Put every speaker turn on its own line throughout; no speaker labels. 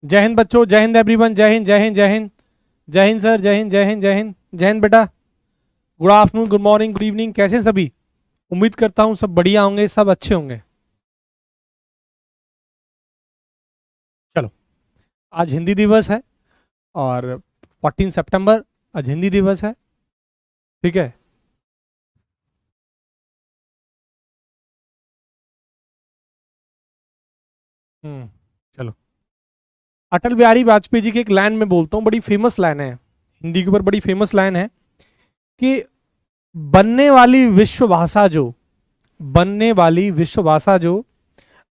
जय हिंद बच्चों, जय हिंद एवरीवन, जय हिंद जय हिंद जय हिंद। जय हिंद सर, जय हिंद जय हिंद जय हिंद जय हिंद बेटा। Good afternoon, good morning, good evening, कैसे हैं सभी? उम्मीद करता हूँ सब बढ़िया होंगे, सब अच्छे होंगे। चलो, आज हिंदी दिवस है और 14 सितंबर आज हिंदी दिवस है। ठीक है। चलो, अटल बिहारी वाजपेयी जी की एक लाइन में बोलता हूँ, बड़ी फेमस लाइन है, हिंदी के ऊपर बड़ी फेमस लाइन है कि बनने वाली विश्व भाषा जो बनने वाली विश्व भाषा जो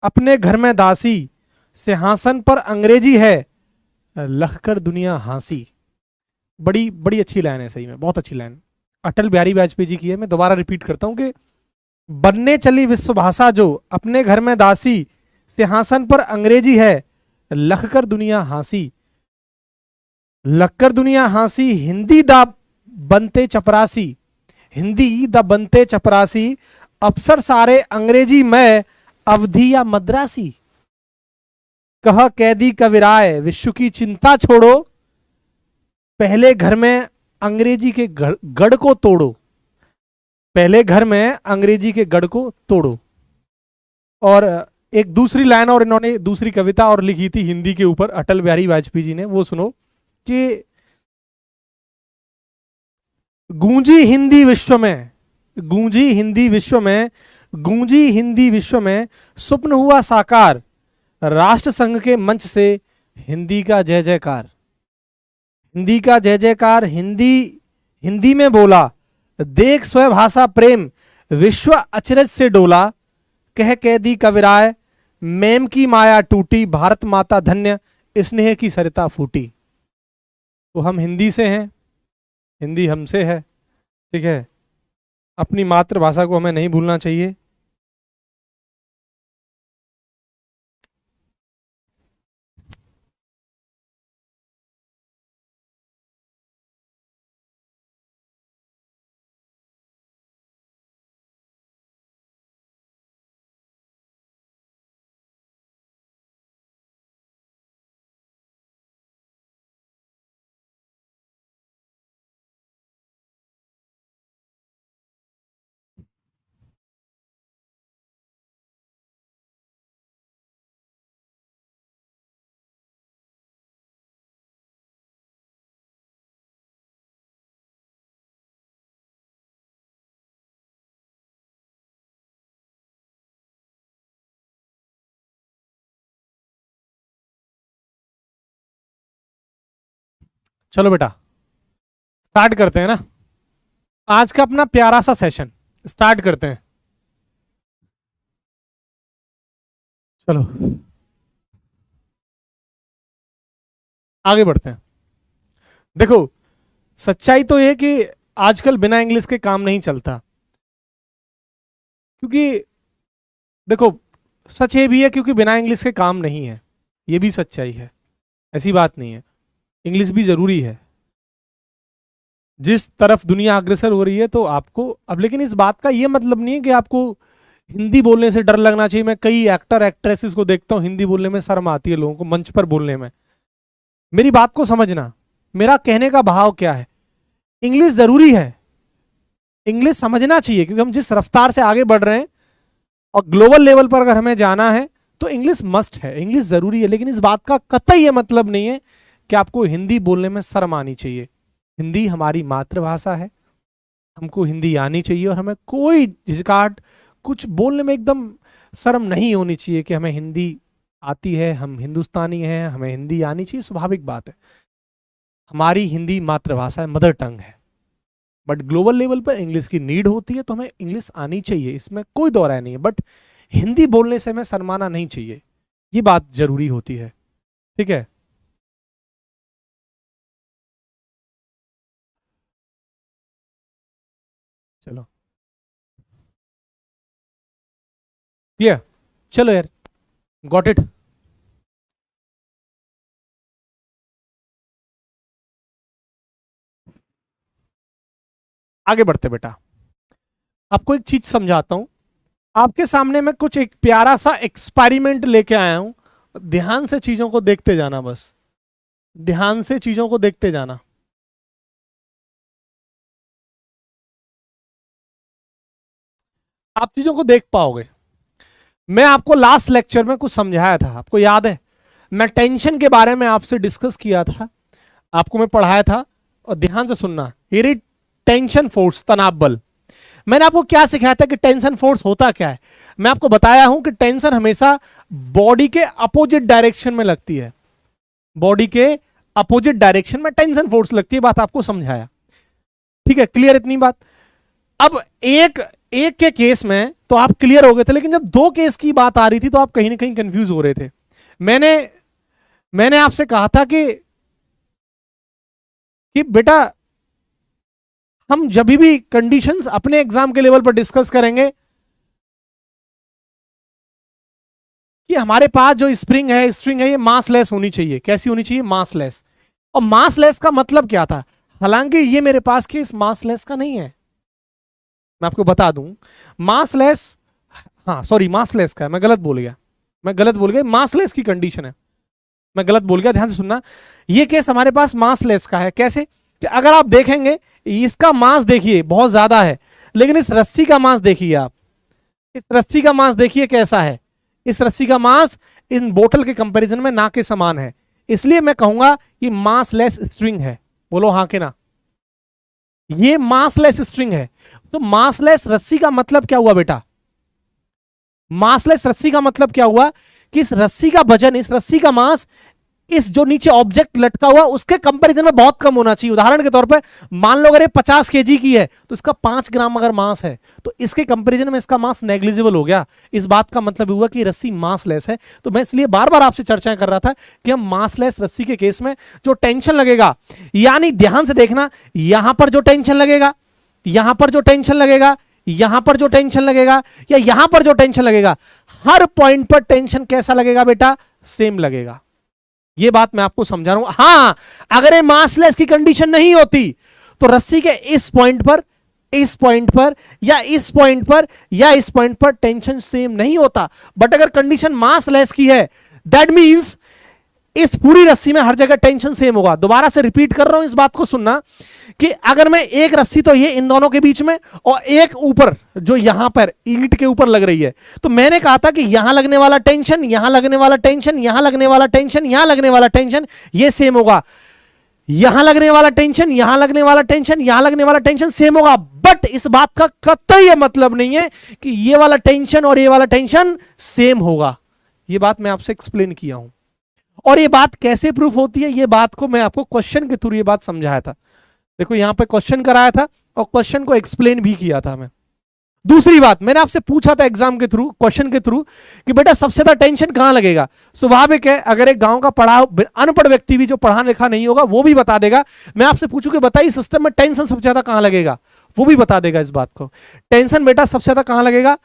अपने घर में दासी, सिंहासन पर अंग्रेजी है, लखकर दुनिया हांसी। बड़ी बड़ी अच्छी लाइन है, सही में बहुत अच्छी लाइन अटल बिहारी वाजपेयी जी की है। मैं दोबारा रिपीट करता हूं कि बनने चली विश्व भाषा जो अपने घर में दासी, सिंहासन पर अंग्रेजी है, लखकर दुनिया हांसी। लखकर दुनिया हांसी, हिंदी दा बनते चपरासी, हिंदी दा बनते चपरासी, अफसर सारे अंग्रेजी में, अवधि या मद्रासी। कह कैदी कविराय विश्व की चिंता छोड़ो, पहले घर में अंग्रेजी के गढ़ को तोड़ो, पहले घर में अंग्रेजी के गढ़ को तोड़ो। और एक दूसरी लाइन और इन्होंने दूसरी कविता और लिखी थी हिंदी के ऊपर अटल बिहारी वाजपेयी जी ने, वो सुनो कि गूंजी हिंदी विश्व में, गूंजी हिंदी विश्व में, गूंजी हिंदी विश्व में, स्वप्न हुआ साकार, राष्ट्र संघ के मंच से हिंदी का जय जयकार। हिंदी का जय जयकार, हिंदी हिंदी में बोला, देख स्वयं भाषा प्रेम, विश्व अचरज से डोला, कह कैदी कविराय, मेम की माया टूटी, भारत माता धन्य, स्नेह की सरिता फूटी। तो हम हिंदी से हैं, हिंदी हमसे है। ठीक है, अपनी मातृभाषा को हमें नहीं भूलना चाहिए। चलो बेटा, स्टार्ट करते हैं ना आज का अपना प्यारा सा सेशन। स्टार्ट करते हैं। चलो आगे बढ़ते हैं। देखो, सच्चाई तो यह कि आजकल बिना इंग्लिश के काम नहीं चलता, क्योंकि देखो, सच ये भी है क्योंकि बिना इंग्लिश के काम नहीं है, ये भी सच्चाई है, ऐसी बात नहीं है। इंग्लिश भी जरूरी है, जिस तरफ दुनिया अग्रसर हो रही है तो आपको अब, लेकिन इस बात का ये मतलब नहीं है कि आपको हिंदी बोलने से डर लगना चाहिए। मैं कई एक्टर एक्ट्रेसेस को देखता हूँ, हिंदी बोलने में शर्म आती है लोगों को, मंच पर बोलने में। मेरी बात को समझना, मेरा कहने का भाव क्या है। इंग्लिश जरूरी है, इंग्लिश समझना चाहिए, क्योंकि हम जिस रफ्तार से आगे बढ़ रहे हैं और ग्लोबल लेवल पर अगर हमें जाना है तो इंग्लिश मस्ट है, इंग्लिश जरूरी है। लेकिन इस बात का कतई ये मतलब नहीं है कि आपको हिंदी बोलने में शर्म आनी चाहिए। हिंदी हमारी मातृभाषा है, हमको हिंदी आनी चाहिए और हमें कोई झिझकाहट, कुछ बोलने में एकदम शर्म नहीं होनी चाहिए कि हमें हिंदी आती है, हम हिंदुस्तानी हैं, हमें हिंदी आनी चाहिए, स्वाभाविक बात है। हमारी हिंदी मातृभाषा है, मदर टंग है। बट ग्लोबल लेवल पर इंग्लिश की नीड होती है तो हमें इंग्लिश आनी चाहिए, इसमें कोई दो राय नहीं है। बट हिंदी बोलने से हमें शर्माना नहीं चाहिए, ये बात जरूरी होती है। ठीक है, चलो ये, चलो यार, गॉट इट। आगे बढ़ते बेटा, आपको एक चीज समझाता हूं। आपके सामने मैं कुछ एक प्यारा सा एक्सपेरिमेंट लेके आया हूं, ध्यान से चीजों को देखते जाना, बस ध्यान से चीजों को देखते जाना। आप चीजों को देख पाओगे। मैं आपको लास्ट लेक्चर में कुछ समझाया था, आपको याद है? मैं टेंशन के बारे में आपसे डिस्कस किया था, आपको मैं पढ़ाया था, और ध्यान से सुनना। टेंशन फोर्स, तनाव बल। मैंने आपको क्या सिखाया था कि टेंशन फोर्स होता क्या है? मैं आपको बताया हूं कि टेंशन हमेशा बॉडी के अपोजिट डायरेक्शन में लगती है, बॉडी के अपोजिट डायरेक्शन में टेंशन फोर्स लगती है। बात आपको समझाया, ठीक है? क्लियर इतनी बात? अब एक के केस में तो आप क्लियर हो गए थे, लेकिन जब दो केस की बात आ रही थी तो आप कहीं ना कहीं कंफ्यूज हो रहे थे। मैंने आपसे कहा था कि बेटा हम जब भी कंडीशंस अपने एग्जाम के लेवल पर डिस्कस करेंगे कि हमारे पास जो स्प्रिंग है ये मासलेस होनी चाहिए। कैसी होनी चाहिए? मासलेस। और मासलेस का मतलब क्या था? हालांकि ये मेरे पास केस मासलेस का नहीं है, मैं आपको बता दूं। मासलेस, हाँ सॉरी, मासलेस का है, मैं गलत बोल गया, मासलेस की कंडीशन है, मैं गलत बोल गया, ध्यान से सुनना। ये केस हमारे पास मासलेस का है। कैसे? कि अगर आप देखेंगे इसका मास देखिए बहुत ज्यादा है, लेकिन इस रस्सी का मास देखिए, आप इस रस्सी का मास देखिए कैसा है। इस रस्सी का मास इन बोतल के कंपैरिजन में ना के समान है, इसलिए मैं कहूंगा कि मासलेस स्ट्रिंग है। बोलो हाँ के ना? ये मासलेस स्ट्रिंग है। तो मासलेस रस्सी का मतलब क्या हुआ बेटा? मासलेस रस्सी का मतलब क्या हुआ कि इस रस्सी का वजन, इस रस्सी का मास इस जो नीचे ऑब्जेक्ट लटका हुआ उसके कंपैरिजन में बहुत कम होना चाहिए। उदाहरण के तौर पे मान लो अगर ये 50 केजी की है तो इसका 5 ग्राम अगर मास है तो इसके कंपैरिजन में इसका मास नेग्लिजिबल हो गया। इस बात का मतलब हुआ कि रस्सी मासलेस है। तो मैं इसलिए बार बार आपसे चर्चाएं कर रहा था कि हम मासलेस रस्सी के केस में जो टेंशन लगेगा, यानी ध्यान से देखना, यहां पर जो टेंशन लगेगा, यहां पर जो टेंशन लगेगा, यहां पर जो टेंशन लगेगा, या यहां पर जो टेंशन लगेगा, हर पॉइंट पर टेंशन कैसा लगेगा बेटा? सेम लगेगा। ये बात मैं आपको समझा रहा हूं। हां, अगर ये मासलेस की कंडीशन नहीं होती तो रस्सी के इस पॉइंट पर, इस पॉइंट पर, या इस पॉइंट पर, या इस पॉइंट पर टेंशन सेम नहीं होता। बट अगर कंडीशन मासलेस की है, दैट मींस इस पूरी रस्सी में हर जगह टेंशन सेम होगा। दोबारा से रिपीट कर रहा हूं, इस बात को सुनना कि अगर मैं एक रस्सी तो ये इन दोनों के बीच में, और एक ऊपर जो यहां पर ईंट के ऊपर लग रही है, तो मैंने कहा था कि यहां लगने वाला टेंशन, यहां लगने वाला टेंशन, यहां लगने वाला टेंशन, यहां लगने वाला टेंशन, ये सेम होगा। यहां लगने वाला टेंशन, यहां लगने वाला टेंशन, यहां लगने वाला टेंशन सेम होगा। बट इस बात का कतई मतलब नहीं है कि ये वाला टेंशन और ये वाला टेंशन सेम होगा। ये बात मैं आपसे एक्सप्लेन किया हूं। और ये बात कैसे प्रूफ होती है, ये बात को मैं आपको क्वेश्चन के थ्रू ये बात समझाया था। देखो यहां पे क्वेश्चन कराया था और क्वेश्चन को एक्सप्लेन भी किया था मैं। दूसरी बात, मैंने आपसे पूछा था एग्जाम के थ्रू, क्वेश्चन के थ्रू, कि बेटा सबसे ज्यादा टेंशन कहां लगेगा? स्वाभाविक है, अगर एक गांव का पढ़ा अनपढ़ व्यक्ति भी जो पढ़ा लिखा नहीं होगा वो भी बता देगा। मैं आपसे पूछूं कि बताइए सिस्टम में टेंशन सबसे ज्यादा कहां लगेगा, वो भी बता देगा इस बात को। टेंशन बेटा सबसे ज्यादा कहां लगेगा?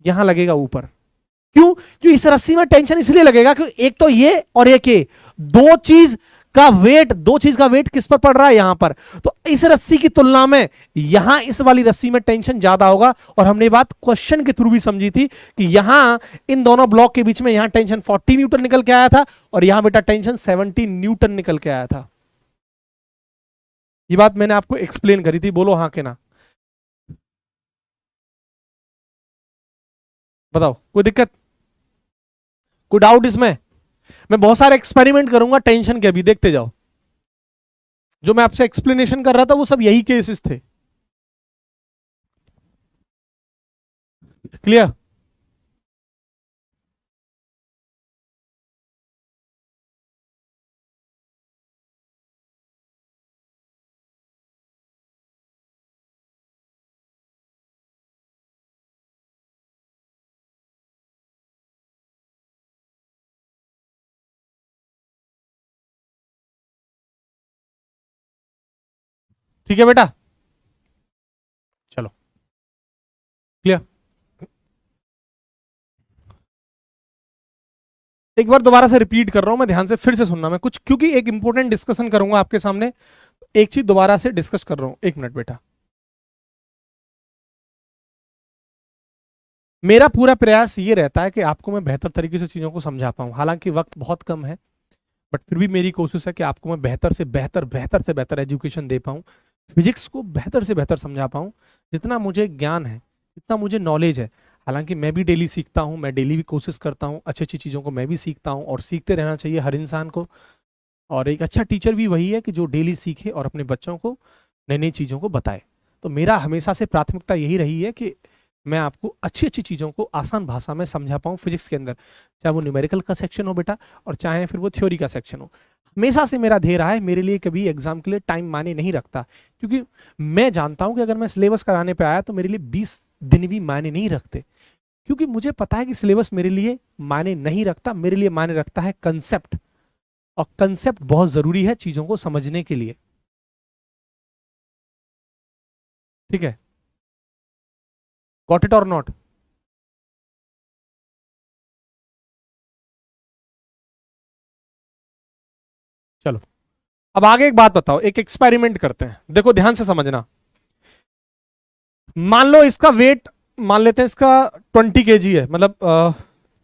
यहां लगेगा, ऊपर। क्यों? क्योंकि इस रस्सी में टेंशन इसलिए लगेगा कि एक तो ये और एक ये, दो चीज का वेट किस पर पड़ रहा है? यहां पर। तो इस रस्सी की तुलना में यहां इस वाली रस्सी में टेंशन ज्यादा होगा। और हमने बात क्वेश्चन के थ्रू भी समझी थी कि यहां इन दोनों ब्लॉक के बीच में यहां टेंशन 40 न्यूटन निकल के आया था और यहां बेटा टेंशन 70 न्यूटन निकल के आया था। ये बात मैंने आपको एक्सप्लेन करी थी। बोलो हाँ के ना? बताओ, कोई दिक्कत, कोई डाउट इसमें? मैं बहुत सारे एक्सपेरिमेंट करूंगा टेंशन के, अभी देखते जाओ। जो मैं आपसे एक्सप्लेनेशन कर रहा था वो सब यही केसेस थे। क्लियर? ठीक है बेटा, चलो क्लियर। एक बार दोबारा से रिपीट कर रहा हूं मैं, ध्यान से फिर से सुनना। मैं कुछ, क्योंकि एक इंपॉर्टेंट डिस्कशन करूंगा आपके सामने, एक चीज दोबारा से डिस्कस कर रहा हूं। एक मिनट बेटा। मेरा पूरा प्रयास ये रहता है कि आपको मैं बेहतर तरीके से चीज़ों को समझा पाऊँ, हालांकि वक्त बहुत कम है, बट फिर भी मेरी कोशिश है कि आपको मैं बेहतर से बेहतर, बेहतर से बेहतर एजुकेशन दे पाऊँ, फिजिक्स को बेहतर से बेहतर समझा पाऊँ, जितना मुझे ज्ञान है, जितना मुझे नॉलेज है। हालांकि मैं भी डेली सीखता हूँ, मैं डेली भी कोशिश करता हूँ, अच्छी अच्छी चीज़ों को मैं भी सीखता हूँ, और सीखते रहना चाहिए हर इंसान को। और एक अच्छा टीचर भी वही है कि जो डेली सीखे और अपने बच्चों को नई नई चीज़ों को बताए। तो मेरा हमेशा से प्राथमिकता यही रही है कि मैं आपको अच्छी अच्छी चीज़ों को आसान भाषा में समझा पाऊँ फिजिक्स के अंदर, चाहे वो न्यूमेरिकल का सेक्शन हो बेटा, और चाहे फिर वो थ्योरी का सेक्शन हो। हमेशा से मेरा ध्येय रहा है, मेरे लिए कभी एग्जाम के लिए टाइम मायने नहीं रखता, क्योंकि मैं जानता हूं कि अगर मैं सिलेबस कराने पे आया तो मेरे लिए 20 दिन भी मायने नहीं रखते, क्योंकि मुझे पता है कि सिलेबस मेरे लिए मायने नहीं रखता, मेरे लिए मायने रखता है कंसेप्ट, और कंसेप्ट बहुत जरूरी है चीजों को समझने के लिए। ठीक है, गॉट इट और नॉट? चलो, अब आगे एक बात बताओ, एक एक्सपेरिमेंट करते हैं, देखो ध्यान से समझना। मान लो इसका वेट, मान लेते हैं इसका 20 kg है, मतलब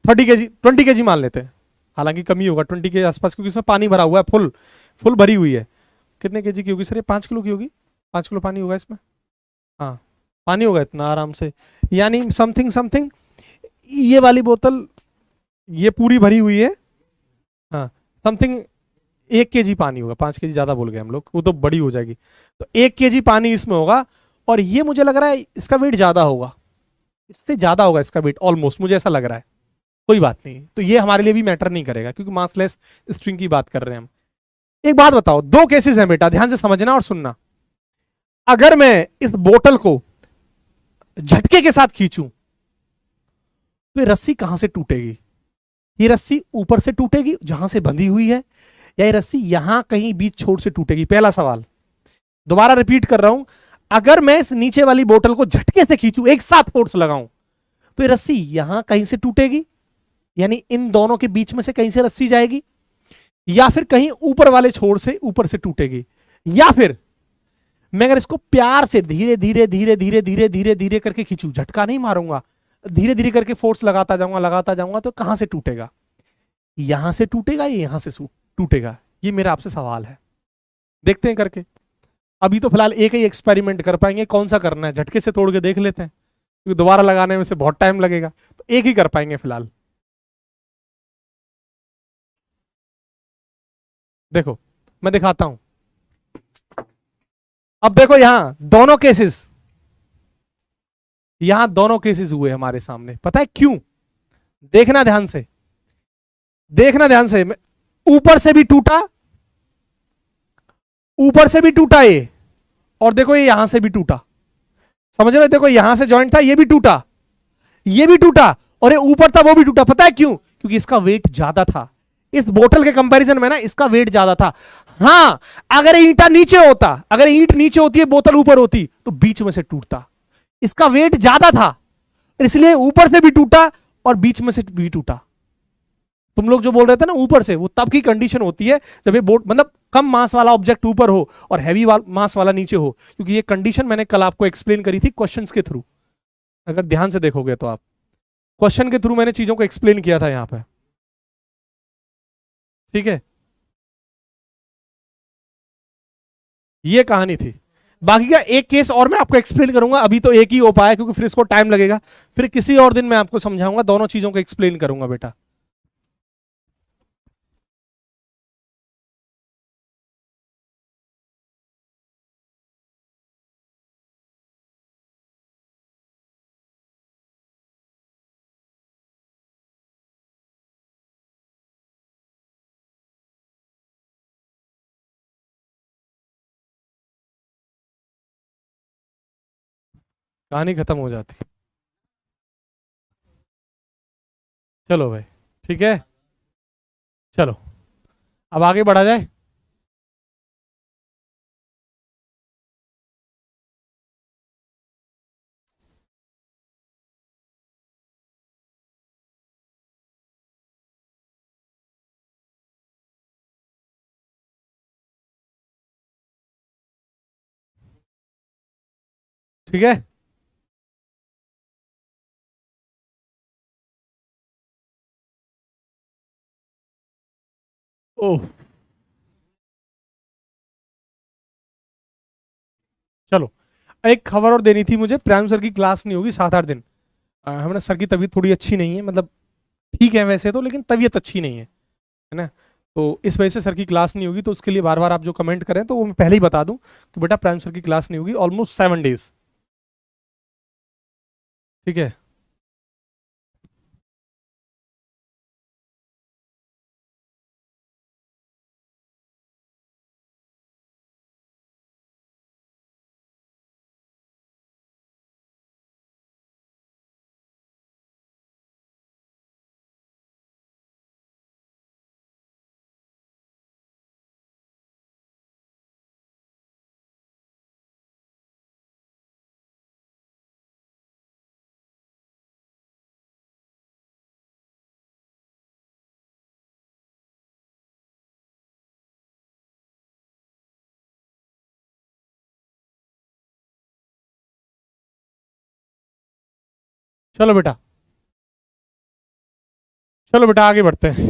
30 kg, 20 kg मान लेते हैं, हालांकि कम ही होगा 20 के आसपास, क्योंकि इसमें पानी भरा हुआ है, फुल फुल भरी हुई है। कितने केजी की होगी सर ये? 5 किलो की होगी, 5 किलो पानी होगा इसमें। हाँ, पानी होगा इतना आराम से, यानी समथिंग समथिंग, ये वाली बोतल ये पूरी भरी हुई है, हाँ, समथिंग 1 kg पानी होगा, 5 kg ज्यादा बोल गए हम लोग, वो तो बड़ी हो जाएगी। तो 1 kg पानी इसमें होगा, और ये मुझे लग रहा है इसका वेट ज्यादा होगा, इससे ज्यादा होगा इसका वेट ऑलमोस्ट, मुझे ऐसा लग रहा है। कोई बात नहीं, तो ये हमारे लिए भी मैटर नहीं करेगा, क्योंकि मासलेस स्ट्रिंग की बात कर रहे हैं हम। एक बात बताओ, दो केसेस हैं बेटा, ध्यान से समझना और सुनना। अगर मैं इस बोतल को झटके के साथ खींचूं, तो ये रस्सी कहां से टूटेगी? ये रस्सी ऊपर से टूटेगी जहां से बंधी हुई है, या ये रस्सी यहां कहीं बीच छोर से टूटेगी? पहला सवाल, दोबारा रिपीट कर रहा हूं, अगर मैं इस नीचे वाली बोतल को झटके से खींचूं, एक साथ फोर्स लगाऊं, तो ये रस्सी यहां कहीं से टूटेगी, यानी इन दोनों के बीच में से कहीं से रस्सी जाएगी, या फिर कहीं ऊपर वाले छोर से ऊपर से टूटेगी, या फिर मैं अगर इसको प्यार से धीरे धीरे धीरे धीरे धीरे धीरे धीरे करके खींचू, झटका नहीं मारूंगा, धीरे धीरे करके फोर्स लगाता जाऊंगा, तो कहां से टूटेगा? यहां से टूटेगा या यहां से टूटेगा? ये मेरा आपसे सवाल है, देखते हैं करके। अभी तो फिलहाल एक ही एक्सपेरिमेंट कर पाएंगे, कौन सा करना है, झटके से तोड़ के देख लेते हैं, क्योंकि दोबारा लगाने में से बहुत टाइम लगेगा, तो एक ही कर पाएंगे फिलहाल। देखो, मैं दिखाता हूं। अब देखो यहां दोनों केसेस हुए हमारे सामने, पता है क्यों? देखना ध्यान से, देखना ध्यान से, ऊपर से भी टूटा, ऊपर से भी टूटा ये, और देखो ये यहां से भी टूटा, समझ रहे हो? देखो यहां से ज्वाइंट था, ये भी टूटा, ये भी टूटा, और ये ऊपर था वो भी टूटा। पता है क्यों? क्योंकि इसका वेट ज्यादा था, इस बोतल के कंपैरिजन में ना इसका वेट ज्यादा था। हाँ, अगर ईंटा नीचे होता, अगर ईंट नीचे होती है, बोतल ऊपर होती, तो बीच में से टूटता। इसका वेट ज्यादा था, इसलिए ऊपर से भी टूटा और बीच में से भी टूटा। तुम लोग जो बोल रहे थे ना ऊपर से, वो तब की कंडीशन होती है जब ये बोट, मतलब कम मास वाला ऑब्जेक्ट ऊपर हो और हैवी मास वाला नीचे हो, क्योंकि ये कंडीशन मैंने कल आपको एक्सप्लेन करी थी क्वेश्चंस के थ्रू, अगर ध्यान से देखोगे तो आप, क्वेश्चन के थ्रू मैंने चीजों को एक्सप्लेन किया था यहां पे। ठीक है, ये कहानी थी। बाकी का एक केस और मैं आपको एक्सप्लेन करूंगा, अभी तो एक ही हो पाया क्योंकि फिर इसको टाइम लगेगा, फिर किसी और दिन मैं आपको समझाऊंगा, दोनों चीजों को एक्सप्लेन करूंगा बेटा। कहानी खत्म हो जाती। चलो भाई, ठीक है, चलो अब आगे बढ़ा जाए। ठीक है, ओह, चलो, एक खबर और देनी थी मुझे। प्रियांशु सर की क्लास नहीं होगी 7-8 दिन। हमारे सर की तबीयत थोड़ी अच्छी नहीं है, मतलब ठीक है वैसे तो, लेकिन तबीयत अच्छी नहीं है ना। तो इस वजह से सर की क्लास नहीं होगी, तो उसके लिए बार बार आप जो कमेंट करें तो वो मैं पहले ही बता दूं कि बेटा प्राइम सर की क्लास नहीं होगी ऑलमोस्ट 7 डेज। ठीक है। चलो बेटा, चलो बेटा आगे बढ़ते हैं।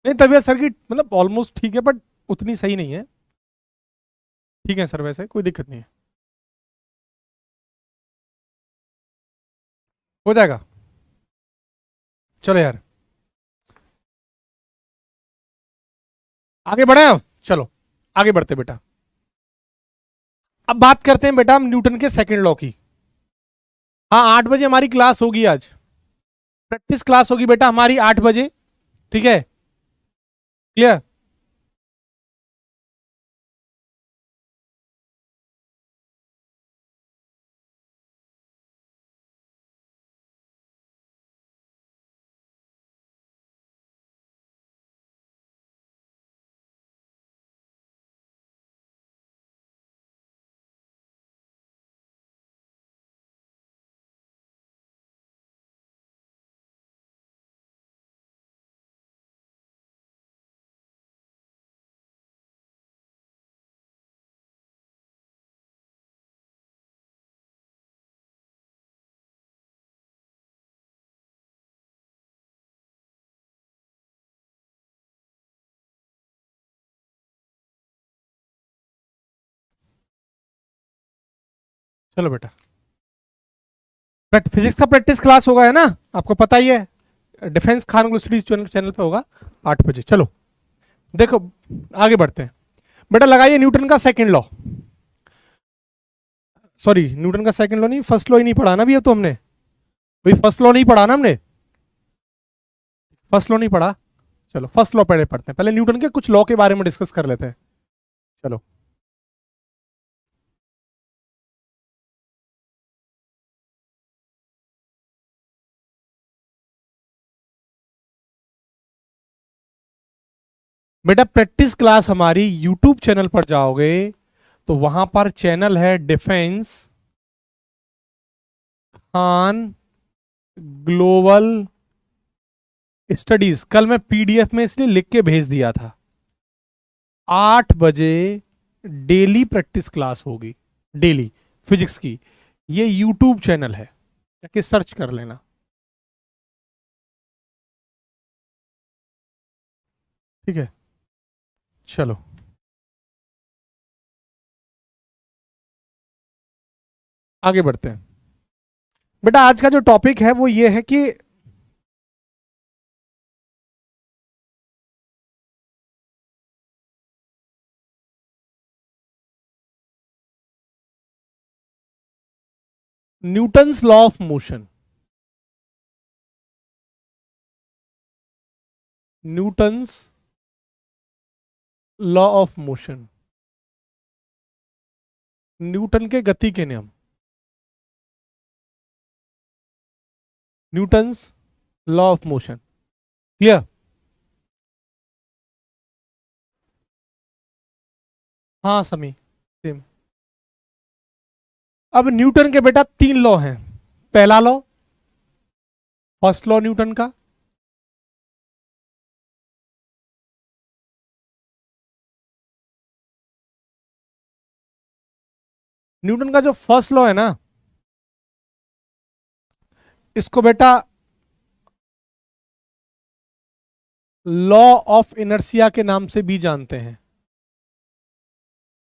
नहीं, तबीयत सर की मतलब ऑलमोस्ट ठीक है, बट उतनी सही नहीं है। ठीक है सर, वैसे कोई दिक्कत नहीं है, हो जाएगा। चलो यार, आगे बढ़े अब, चलो आगे बढ़ते बेटा। अब बात करते हैं बेटा हम न्यूटन के सेकंड लॉ की। हाँ, 8 बजे हमारी क्लास होगी आज। प्रैक्टिस क्लास होगी बेटा हमारी 8 बजे। ठीक है, क्लियर। चलो बेटा, फिजिक्स का प्रैक्टिस क्लास होगा है ना, आपको पता ही है। डिफेंस खान स्टडीज चैनल पे होगा 8 बजे। चलो देखो, आगे बढ़ते हैं बेटा। लगाइए न्यूटन का सेकंड लॉ। सॉरी, न्यूटन का सेकंड लॉ नहीं, फर्स्ट लॉ ही नहीं पढ़ा ना अभी, अब तो हमने भाई फर्स्ट लॉ नहीं पढ़ा ना हमने, फर्स्ट लॉ नहीं पढ़ा। चलो फर्स्ट लॉ पहले पढ़ते हैं, पहले न्यूटन के कुछ लॉ के बारे में डिस्कस कर लेते हैं। चलो, बेटा प्रैक्टिस क्लास हमारी यूट्यूब चैनल पर जाओगे तो वहां पर चैनल है डिफेंस खान ग्लोबल स्टडीज। कल मैं पीडीएफ में इसलिए लिख के भेज दिया था, 8 बजे डेली प्रैक्टिस क्लास होगी, डेली फिजिक्स की। ये यूट्यूब चैनल है, जाके सर्च कर लेना। ठीक है, चलो आगे बढ़ते हैं बेटा। आज का जो टॉपिक है वो ये है कि Newton's law of motion. Newton's law of motion, Newton के गति के नियम। Newton's law of motion, clear. हाँ समी, सेम। अब न्यूटन के बेटा 3 लॉ हैं। पहला लॉ, फर्स्ट लॉ न्यूटन का, न्यूटन का जो फर्स्ट लॉ है ना, इसको बेटा लॉ ऑफ इनर्सिया के नाम से भी जानते हैं।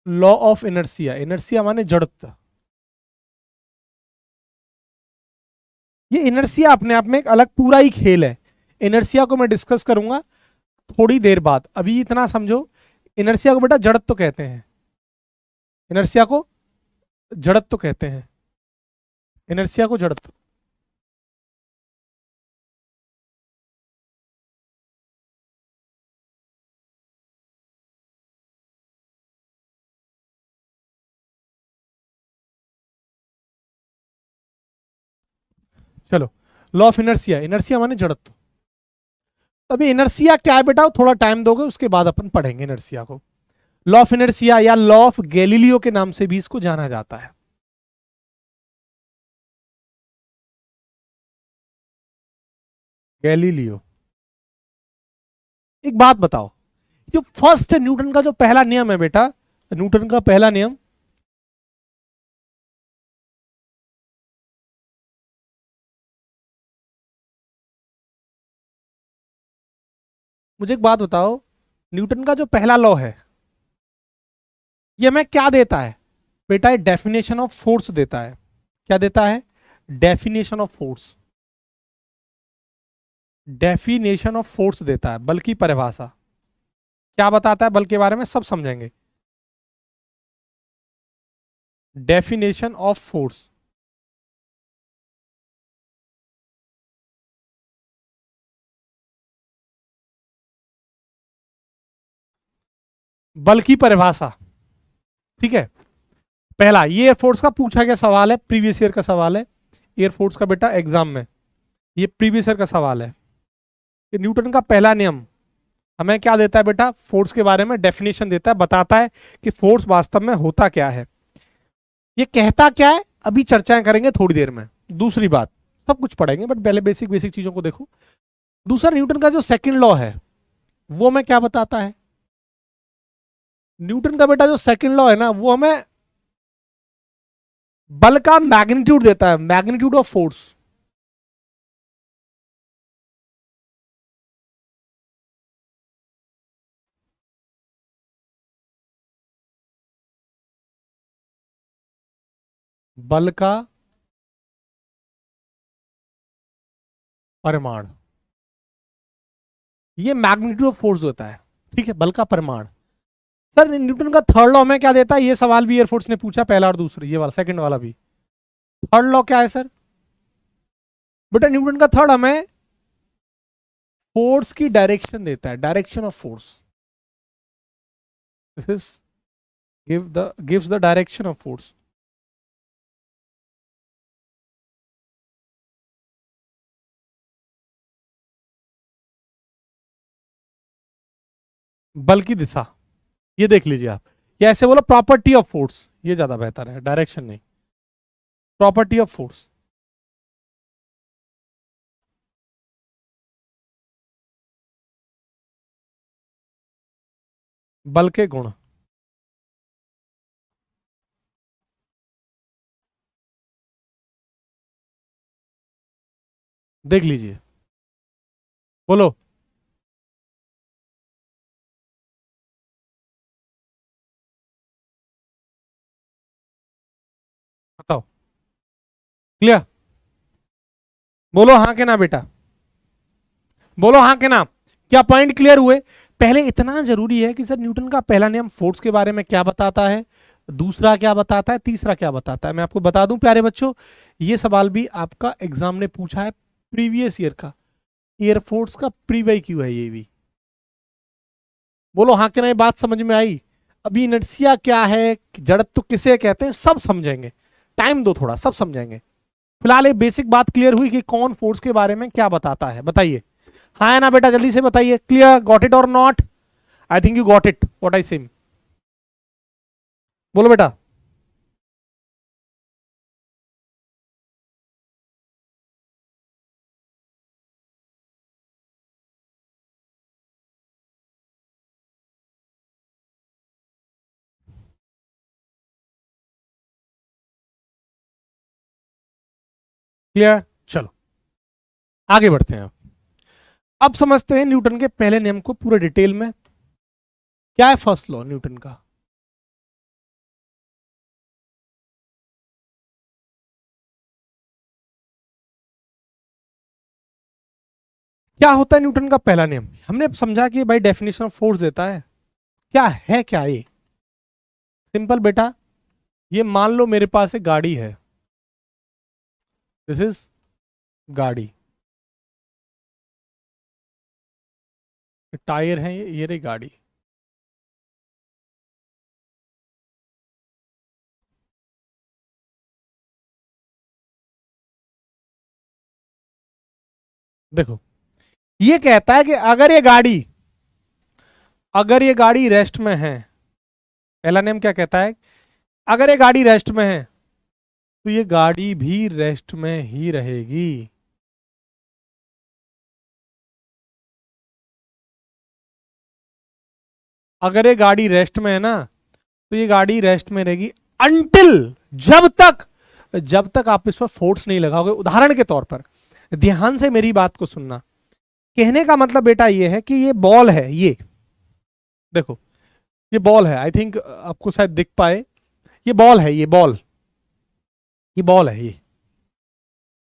लॉ ऑफ इनर्सिया, इनर्सिया माने जड़त्व। ये इनर्सिया अपने आप में एक अलग पूरा ही खेल है। इनर्सिया को मैं डिस्कस करूंगा थोड़ी देर बाद, अभी इतना समझो। इनर्सिया को बेटा जड़त्व कहते हैं, इनर्सिया को जड़त्व कहते हैं, इनर्सिया को जड़त्व। चलो, लॉ ऑफ इनर्सिया, इनर्सिया माने जड़त्व। अभी इनर्सिया क्या है बेटा, थोड़ा टाइम दोगे उसके बाद अपन पढ़ेंगे इनर्सिया को। लॉ ऑफ इनर्सिया या लॉ ऑफ गैलीलियो के नाम से भी इसको जाना जाता है। गैलीलियो। एक बात बताओ, जो फर्स्ट न्यूटन का जो पहला नियम है बेटा, न्यूटन का पहला नियम, मुझे एक बात बताओ, न्यूटन का जो पहला लॉ है ये हमें क्या देता है बेटा? ये डेफिनेशन ऑफ फोर्स देता है। क्या देता है? Definition of force, definition of force देता है, बल की परिभाषा। क्या बताता है बल के बारे में, सब समझेंगे। डेफिनेशन ऑफ फोर्स, बल की परिभाषा, ठीक है। पहला, ये एयरफोर्स का पूछा गया सवाल है, प्रीवियस ईयर का सवाल है एयरफोर्स का बेटा एग्जाम में, ये प्रीवियस ईयर का सवाल है कि न्यूटन का पहला नियम हमें क्या देता है बेटा? फोर्स के बारे में डेफिनेशन देता है, बताता है कि फोर्स वास्तव में होता क्या है। ये कहता क्या है अभी चर्चाएं करेंगे थोड़ी देर में। दूसरी बात, सब कुछ पढ़ेंगे बट पहले बेसिक बेसिक चीजों को देखो। दूसरा, न्यूटन का जो सेकंड लॉ है वो हमें क्या बताता है? न्यूटन का बेटा जो सेकंड लॉ है ना, वो हमें बल का मैग्नीट्यूड देता है, मैग्नीट्यूड ऑफ फोर्स। बल का परिमाण, ये मैग्नीट्यूड ऑफ फोर्स होता है, ठीक है, बल का परिमाण। सर न्यूटन का थर्ड लॉ में क्या देता है? ये सवाल भी एयरफोर्स ने पूछा, पहला और दूसरा, ये वाला सेकंड वाला भी। थर्ड लॉ क्या है सर? बेटा न्यूटन का थर्ड हमें फोर्स की डायरेक्शन देता है, direction of force. This is gives the direction of force. बल की दिशा, ये देख लीजिए आप, या ऐसे बोलो प्रॉपर्टी ऑफ फोर्स, ये ज्यादा बेहतर है, डायरेक्शन नहीं, प्रॉपर्टी ऑफ फोर्स। बल के गुण, देख लीजिए, बोलो। बताओ, क्लियर? बोलो हाँ के ना बेटा, बोलो हाँ के ना। क्या पॉइंट क्लियर हुए? पहले इतना जरूरी है कि सर न्यूटन का पहला नियम फोर्स के बारे में क्या बताता है, दूसरा क्या बताता है, तीसरा क्या बताता है। मैं आपको बता दूं प्यारे बच्चों, ये सवाल भी आपका एग्जाम ने पूछा है, प्रीवियस ईयर का, एयरफोर्स का प्रीवाई क्यू है ये भी। बोलो हाँ के ना, ये बात समझ में आई? अभी इनर्सिया क्या है, जड़त्व किसे कहते हैं, सब समझेंगे, टाइम दो थोड़ा, सब समझेंगे। फिलहाल ये बेसिक बात क्लियर हुई कि कौन फोर्स के बारे में क्या बताता है, बताइए। हाँ है ना बेटा, जल्दी से बताइए, क्लियर, गॉट इट और not? I think you got it what I same. बोलो बेटा। क्लियर? चलो आगे बढ़ते हैं। अब समझते हैं न्यूटन के पहले नियम को पूरे डिटेल में। क्या है फर्स्ट लॉ न्यूटन का? क्या होता है न्यूटन का पहला नियम? हमने समझा कि भाई डेफिनेशन ऑफ फोर्स देता है। क्या है, क्या ये? सिंपल बेटा, ये मान लो मेरे पास एक गाड़ी है, दिस इज गाड़ी, टायर है ये रही गाड़ी। देखो, ये कहता है कि अगर ये गाड़ी रेस्ट में है, पहला नियम क्या कहता है? अगर ये गाड़ी रेस्ट में है तो ये गाड़ी भी रेस्ट में ही रहेगी। अगर ये गाड़ी रेस्ट में है ना, तो ये गाड़ी रेस्ट में रहेगी अंटिल, जब तक आप इस पर फोर्स नहीं लगाओगे। उदाहरण के तौर पर ध्यान से मेरी बात को सुनना। कहने का मतलब बेटा ये है कि ये बॉल है, ये देखो, ये बॉल है, आई थिंक आपको शायद दिख पाए, ये बॉल है, ये बॉल है,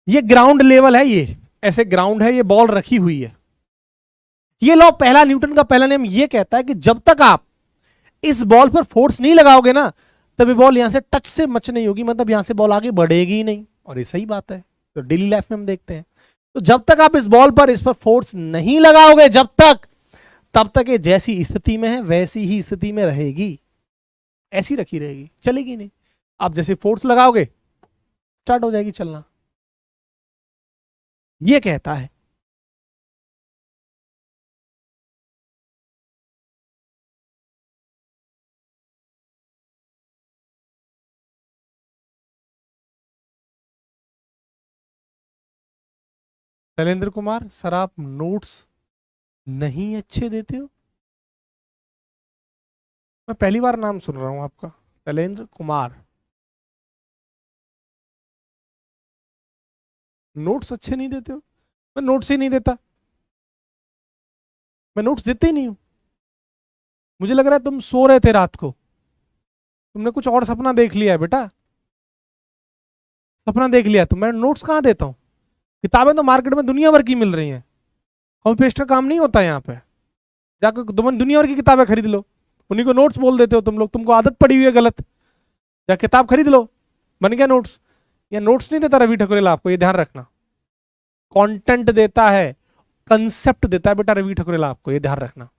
ये ग्राउंड लेवल है, ये ऐसे ग्राउंड है, ये बॉल रखी हुई है। ये लॉ पहला, न्यूटन का पहला नियम ये कहता है कि जब तक आप इस बॉल पर फोर्स नहीं लगाओगे ना, तब ये बॉल यहां से टच से मच नहीं होगी, मतलब यहां से बॉल आगे बढ़ेगी ही नहीं। और ये सही बात है, तो डेली लाइफ में हम देखते हैं। तो जब तक आप इस बॉल पर इस पर फोर्स नहीं लगाओगे, तब तक ये जैसी स्थिति में है वैसी ही स्थिति में रहेगी, ऐसी रखी रहेगी, चलेगी नहीं। आप जैसे फोर्स लगाओगे स्टार्ट हो जाएगी चलना। ये कहता है। शैलेंद्र कुमार सर, आप नोट्स नहीं अच्छे देते हो? मैं पहली बार नाम सुन रहा हूं आपका, शैलेंद्र कुमार। नोट्स अच्छे नहीं देते हो? मैं नोट्स ही नहीं देता, मैं नोट्स देते ही नहीं हूं। मुझे लग रहा है तुम सो रहे थे रात को, तुमने कुछ और सपना देख लिया है बेटा, सपना देख लिया। तो मैं नोट्स कहाँ देता हूँ? किताबें तो मार्केट में दुनिया भर की मिल रही हैं, कॉपी पेस्ट का काम नहीं होता यहाँ पे। जाकर तुम दुनिया भर की किताबें खरीद लो, उन्हीं को नोट्स बोल देते हो तुम लोग, तुमको आदत पड़ी हुई है गलत। या किताब खरीद लो, बन गया नोट्स। या नोट्स नहीं देता रवि ठकुरेला आपको, ये ध्यान रखना। कंटेंट देता है, कंसेप्ट देता है बेटा रवि ठकुरेला आपको, ये ध्यान रखना।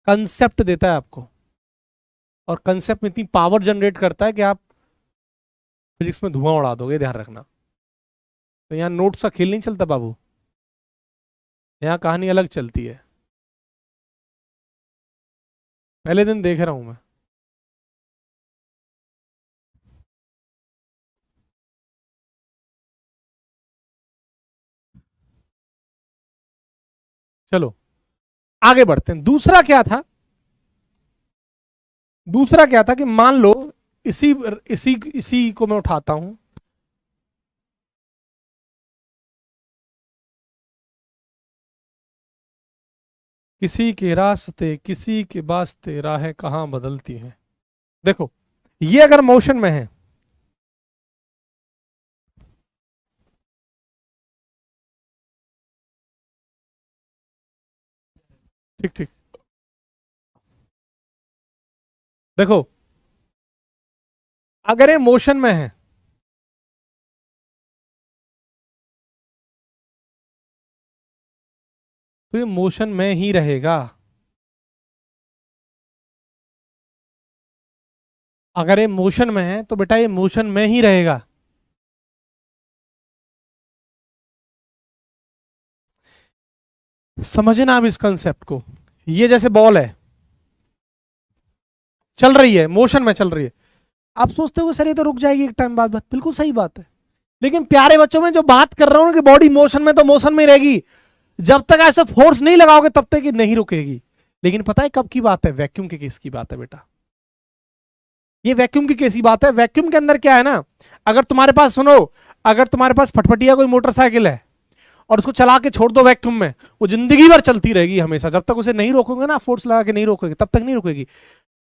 कंसेप्ट देता है आपको, और कंसेप्ट में इतनी पावर जनरेट करता है कि आप फिजिक्स में धुआं उड़ा दोगे, ध्यान रखना। तो यहाँ नोट्स का खेल नहीं चलता बाबू, यहाँ कहानी अलग चलती है। पहले दिन देख रहा हूं मैं। चलो आगे बढ़ते हैं। दूसरा क्या था कि मान लो इसी इसी इसी को मैं उठाता हूं, किसी के रास्ते किसी के वास्ते राहें कहां बदलती हैं। देखो, ये अगर मोशन में है, ठीक ठीक, देखो अगर ये मोशन में है तो ये मोशन में ही रहेगा। अगर ये मोशन में है तो बेटा ये मोशन में ही रहेगा। समझना आप इस कंसेप्ट को। ये जैसे बॉल है, चल रही है, मोशन में चल रही है। आप सोचते हो सर ये तो रुक जाएगी एक टाइम बाद, बिल्कुल सही बात है। लेकिन प्यारे बच्चों में जो बात कर रहा हूं कि बॉडी मोशन में, तो मोशन में रहेगी। जब तक ऐसे फोर्स नहीं लगाओगे तब तक ये नहीं रुकेगी। लेकिन पता है कब की बात है? वैक्यूम के केस की बात है बेटा। ये वैक्यूम की कैसी बात है? वैक्यूम के अंदर क्या है ना, अगर तुम्हारे पास सुनो, अगर तुम्हारे पास फटफटिया कोई मोटरसाइकिल है और उसको चला के छोड़ दो वैक्यूम में, वो जिंदगी भर चलती रहेगी हमेशा, जब तक उसे नहीं रोकोगे ना, फोर्स लगा के नहीं रोकोगे, तब तक नहीं रुकेगी,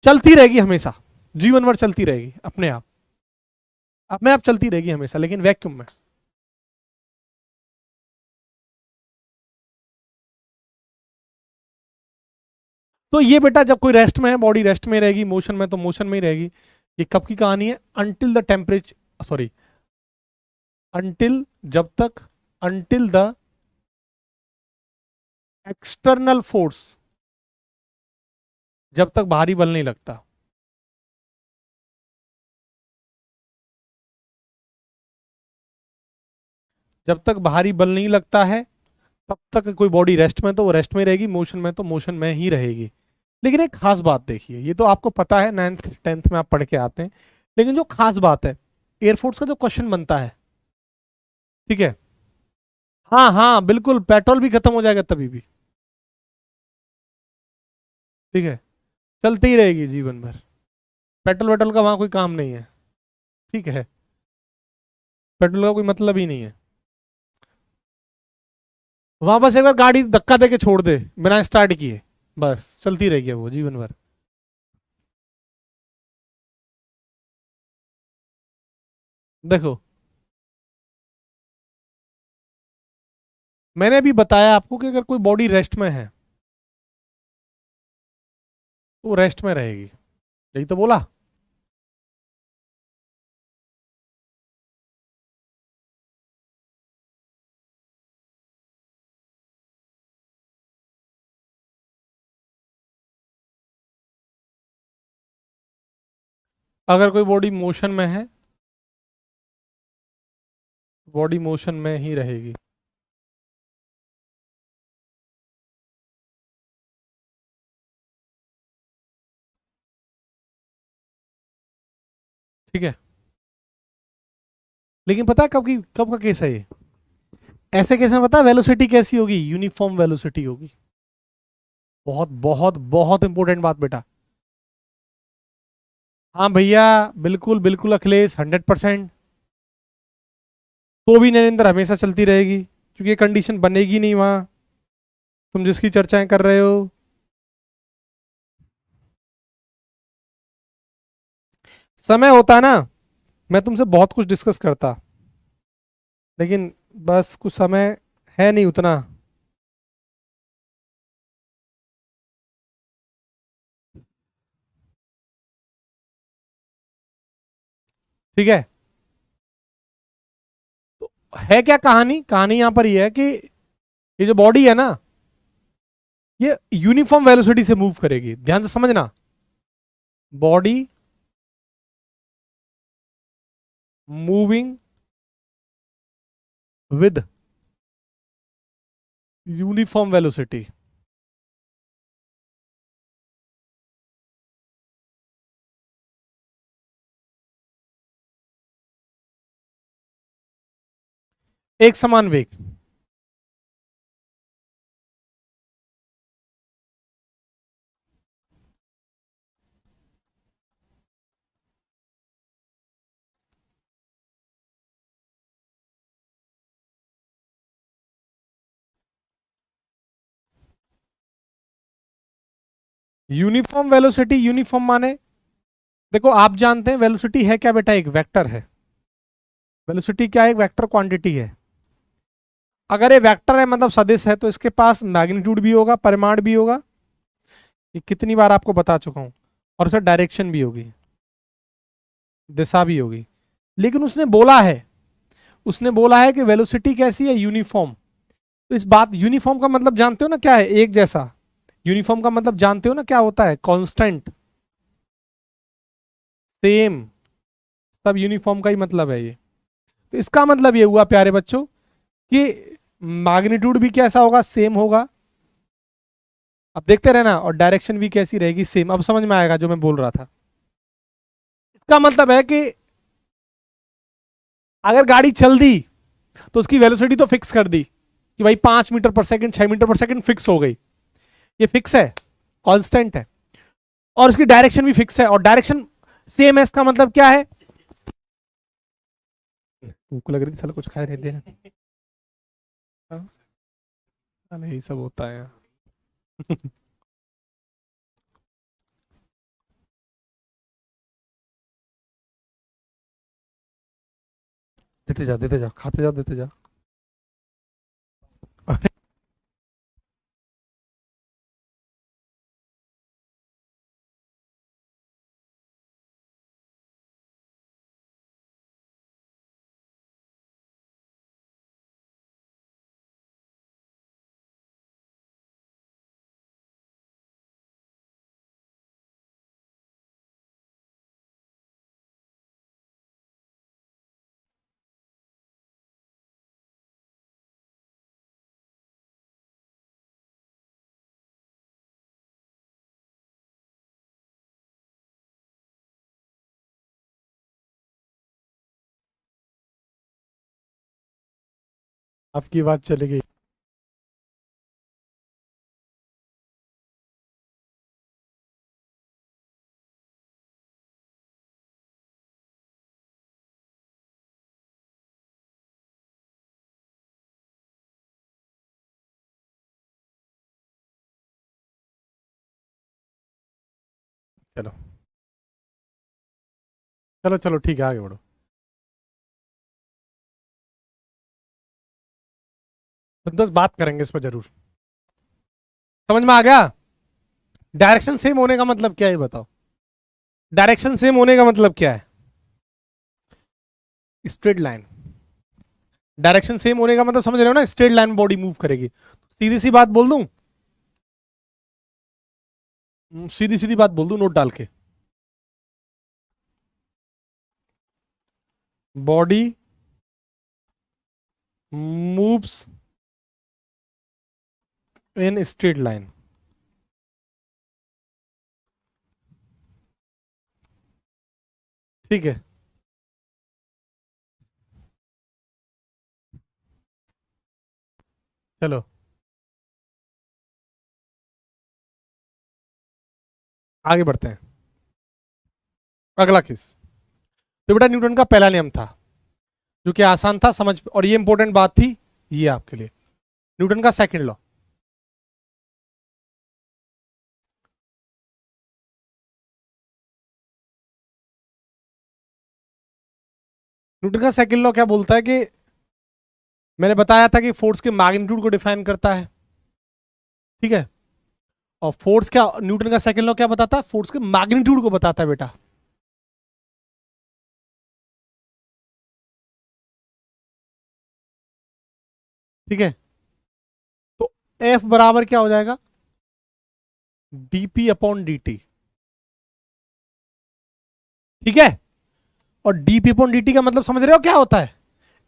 चलती रहेगी हमेशा, जीवन भर चलती रहेगी अपने आप, अपने आप चलती रहेगी हमेशा। लेकिन वैक्यूम में तो ये बेटा जब कोई रेस्ट में है, बॉडी रेस्ट में रहेगी, मोशन में तो मोशन में ही रहेगी। ये कब की कहानी है? Until the temperature, sorry, until, जब तक, अंटिल द एक्सटर्नल फोर्स, जब तक बाहरी बल नहीं लगता। जब तक बाहरी बल नहीं लगता है तब तक कोई बॉडी रेस्ट में तो वो रेस्ट में रहेगी, मोशन में तो मोशन में ही रहेगी। लेकिन एक खास बात देखिए, ये तो आपको पता है, 9th 10th में आप पढ़ के आते हैं, लेकिन जो खास बात है, एयरफोर्स का जो क्वेश्चन बनता है, ठीक है, हाँ हाँ बिल्कुल, पेट्रोल भी खत्म हो जाएगा तभी भी, ठीक है, चलती ही रहेगी जीवन भर, पेट्रोल वेट्रोल का वहां कोई काम नहीं है, ठीक है, पेट्रोल का कोई मतलब ही नहीं है वहां, बस एक बार गाड़ी धक्का दे के छोड़ दे बिना स्टार्ट किए, बस चलती रहेगी वो जीवन भर। देखो, मैंने अभी बताया आपको कि अगर कोई बॉडी रेस्ट में है तो वो रेस्ट में रहेगी, यही तो बोला। अगर कोई बॉडी मोशन में है, बॉडी मोशन में ही रहेगी। ठीक है, लेकिन पता है कब का केस है ये? ऐसे केस में पता है वेलोसिटी कैसी होगी? यूनिफॉर्म वेलोसिटी होगी। बहुत बहुत बहुत इंपॉर्टेंट बात बेटा। हाँ भैया, बिल्कुल बिल्कुल अखिलेश, 100%। तो भी नरेंद्र हमेशा चलती रहेगी, क्योंकि ये कंडीशन बनेगी नहीं वहां, तुम जिसकी चर्चाएं कर रहे हो। समय होता ना, मैं तुमसे बहुत कुछ डिस्कस करता, लेकिन बस कुछ समय है नहीं उतना। ठीक है, तो है क्या कहानी? कहानी यहां पर यह है कि ये जो बॉडी है ना, ये यूनिफॉर्म वेलोसिटी से मूव करेगी, ध्यान से समझना। Body moving with uniform velocity. एक समान वेग। यूनिफॉर्म वेलोसिटी, यूनिफॉर्म माने, देखो आप जानते हैं वेलोसिटी है क्या बेटा? एक वेक्टर है। वेलोसिटी क्या है? एक वेक्टर क्वांटिटी है। अगर ये वेक्टर है मतलब सदिश है, तो इसके पास मैग्नीट्यूड भी होगा, परिमाण भी होगा, ये कितनी बार आपको बता चुका हूं, और उसका डायरेक्शन भी होगी, दिशा भी होगी। लेकिन उसने बोला है कि वेलोसिटी कैसी है? यूनिफॉर्म। तो इस बात, यूनिफॉर्म का मतलब जानते हो ना क्या है? एक जैसा। यूनिफॉर्म का मतलब जानते हो ना क्या होता है? कांस्टेंट, सेम, सब यूनिफॉर्म का ही मतलब है ये। तो इसका मतलब ये हुआ प्यारे बच्चों कि मैग्नीट्यूड भी कैसा होगा? सेम होगा। अब देखते रहना, और डायरेक्शन भी कैसी रहेगी? सेम। अब समझ में आएगा जो मैं बोल रहा था। इसका मतलब है कि अगर गाड़ी चल दी तो उसकी वेलोसिटी तो फिक्स कर दी कि भाई 5 मीटर पर सेकंड, 6 मीटर पर सेकंड फिक्स हो गई, ये फिक्स है, कांस्टेंट है। और उसकी डायरेक्शन भी फिक्स है, और डायरेक्शन सेम एस का मतलब क्या है? भूख लग रही थी साला, कुछ खाए नहीं दे। हाँ, साला यही सब होता है। देते जा खाते जा, देते जा। आपकी बात चली गई। चलो चलो चलो ठीक है, आगे बढ़ो। तो दोस्त बात करेंगे इस पर जरूर। समझ में आ गया? डायरेक्शन सेम होने का मतलब क्या है, ये बताओ। डायरेक्शन सेम होने का मतलब क्या है? Straight line. डायरेक्शन सेम होने का मतलब समझ रहे हो ना, स्ट्रेट लाइन बॉडी मूव करेगी। सीधी सी बात बोल दूं, सीधी सीधी बात बोल दूं नोट डाल के। Body moves in straight line. ठीक है, चलो आगे बढ़ते हैं। अगला केस। तो बेटा न्यूटन का पहला नियम था, जो कि आसान था समझ, और ये इंपॉर्टेंट बात थी ये आपके लिए। न्यूटन का सेकंड लॉ। न्यूटन का सेकंड लॉ क्या बोलता है कि मैंने बताया था कि फोर्स के मैग्नीट्यूड को डिफाइन करता है। ठीक है, और फोर्स क्या, न्यूटन का सेकंड लॉ क्या बताता है? फोर्स के मैग्नीट्यूड को बताता है बेटा। ठीक है, तो एफ बराबर क्या हो जाएगा? DP upon D T. ठीक है, और डीपी अपॉन डी टी का मतलब समझ रहे हो क्या होता है?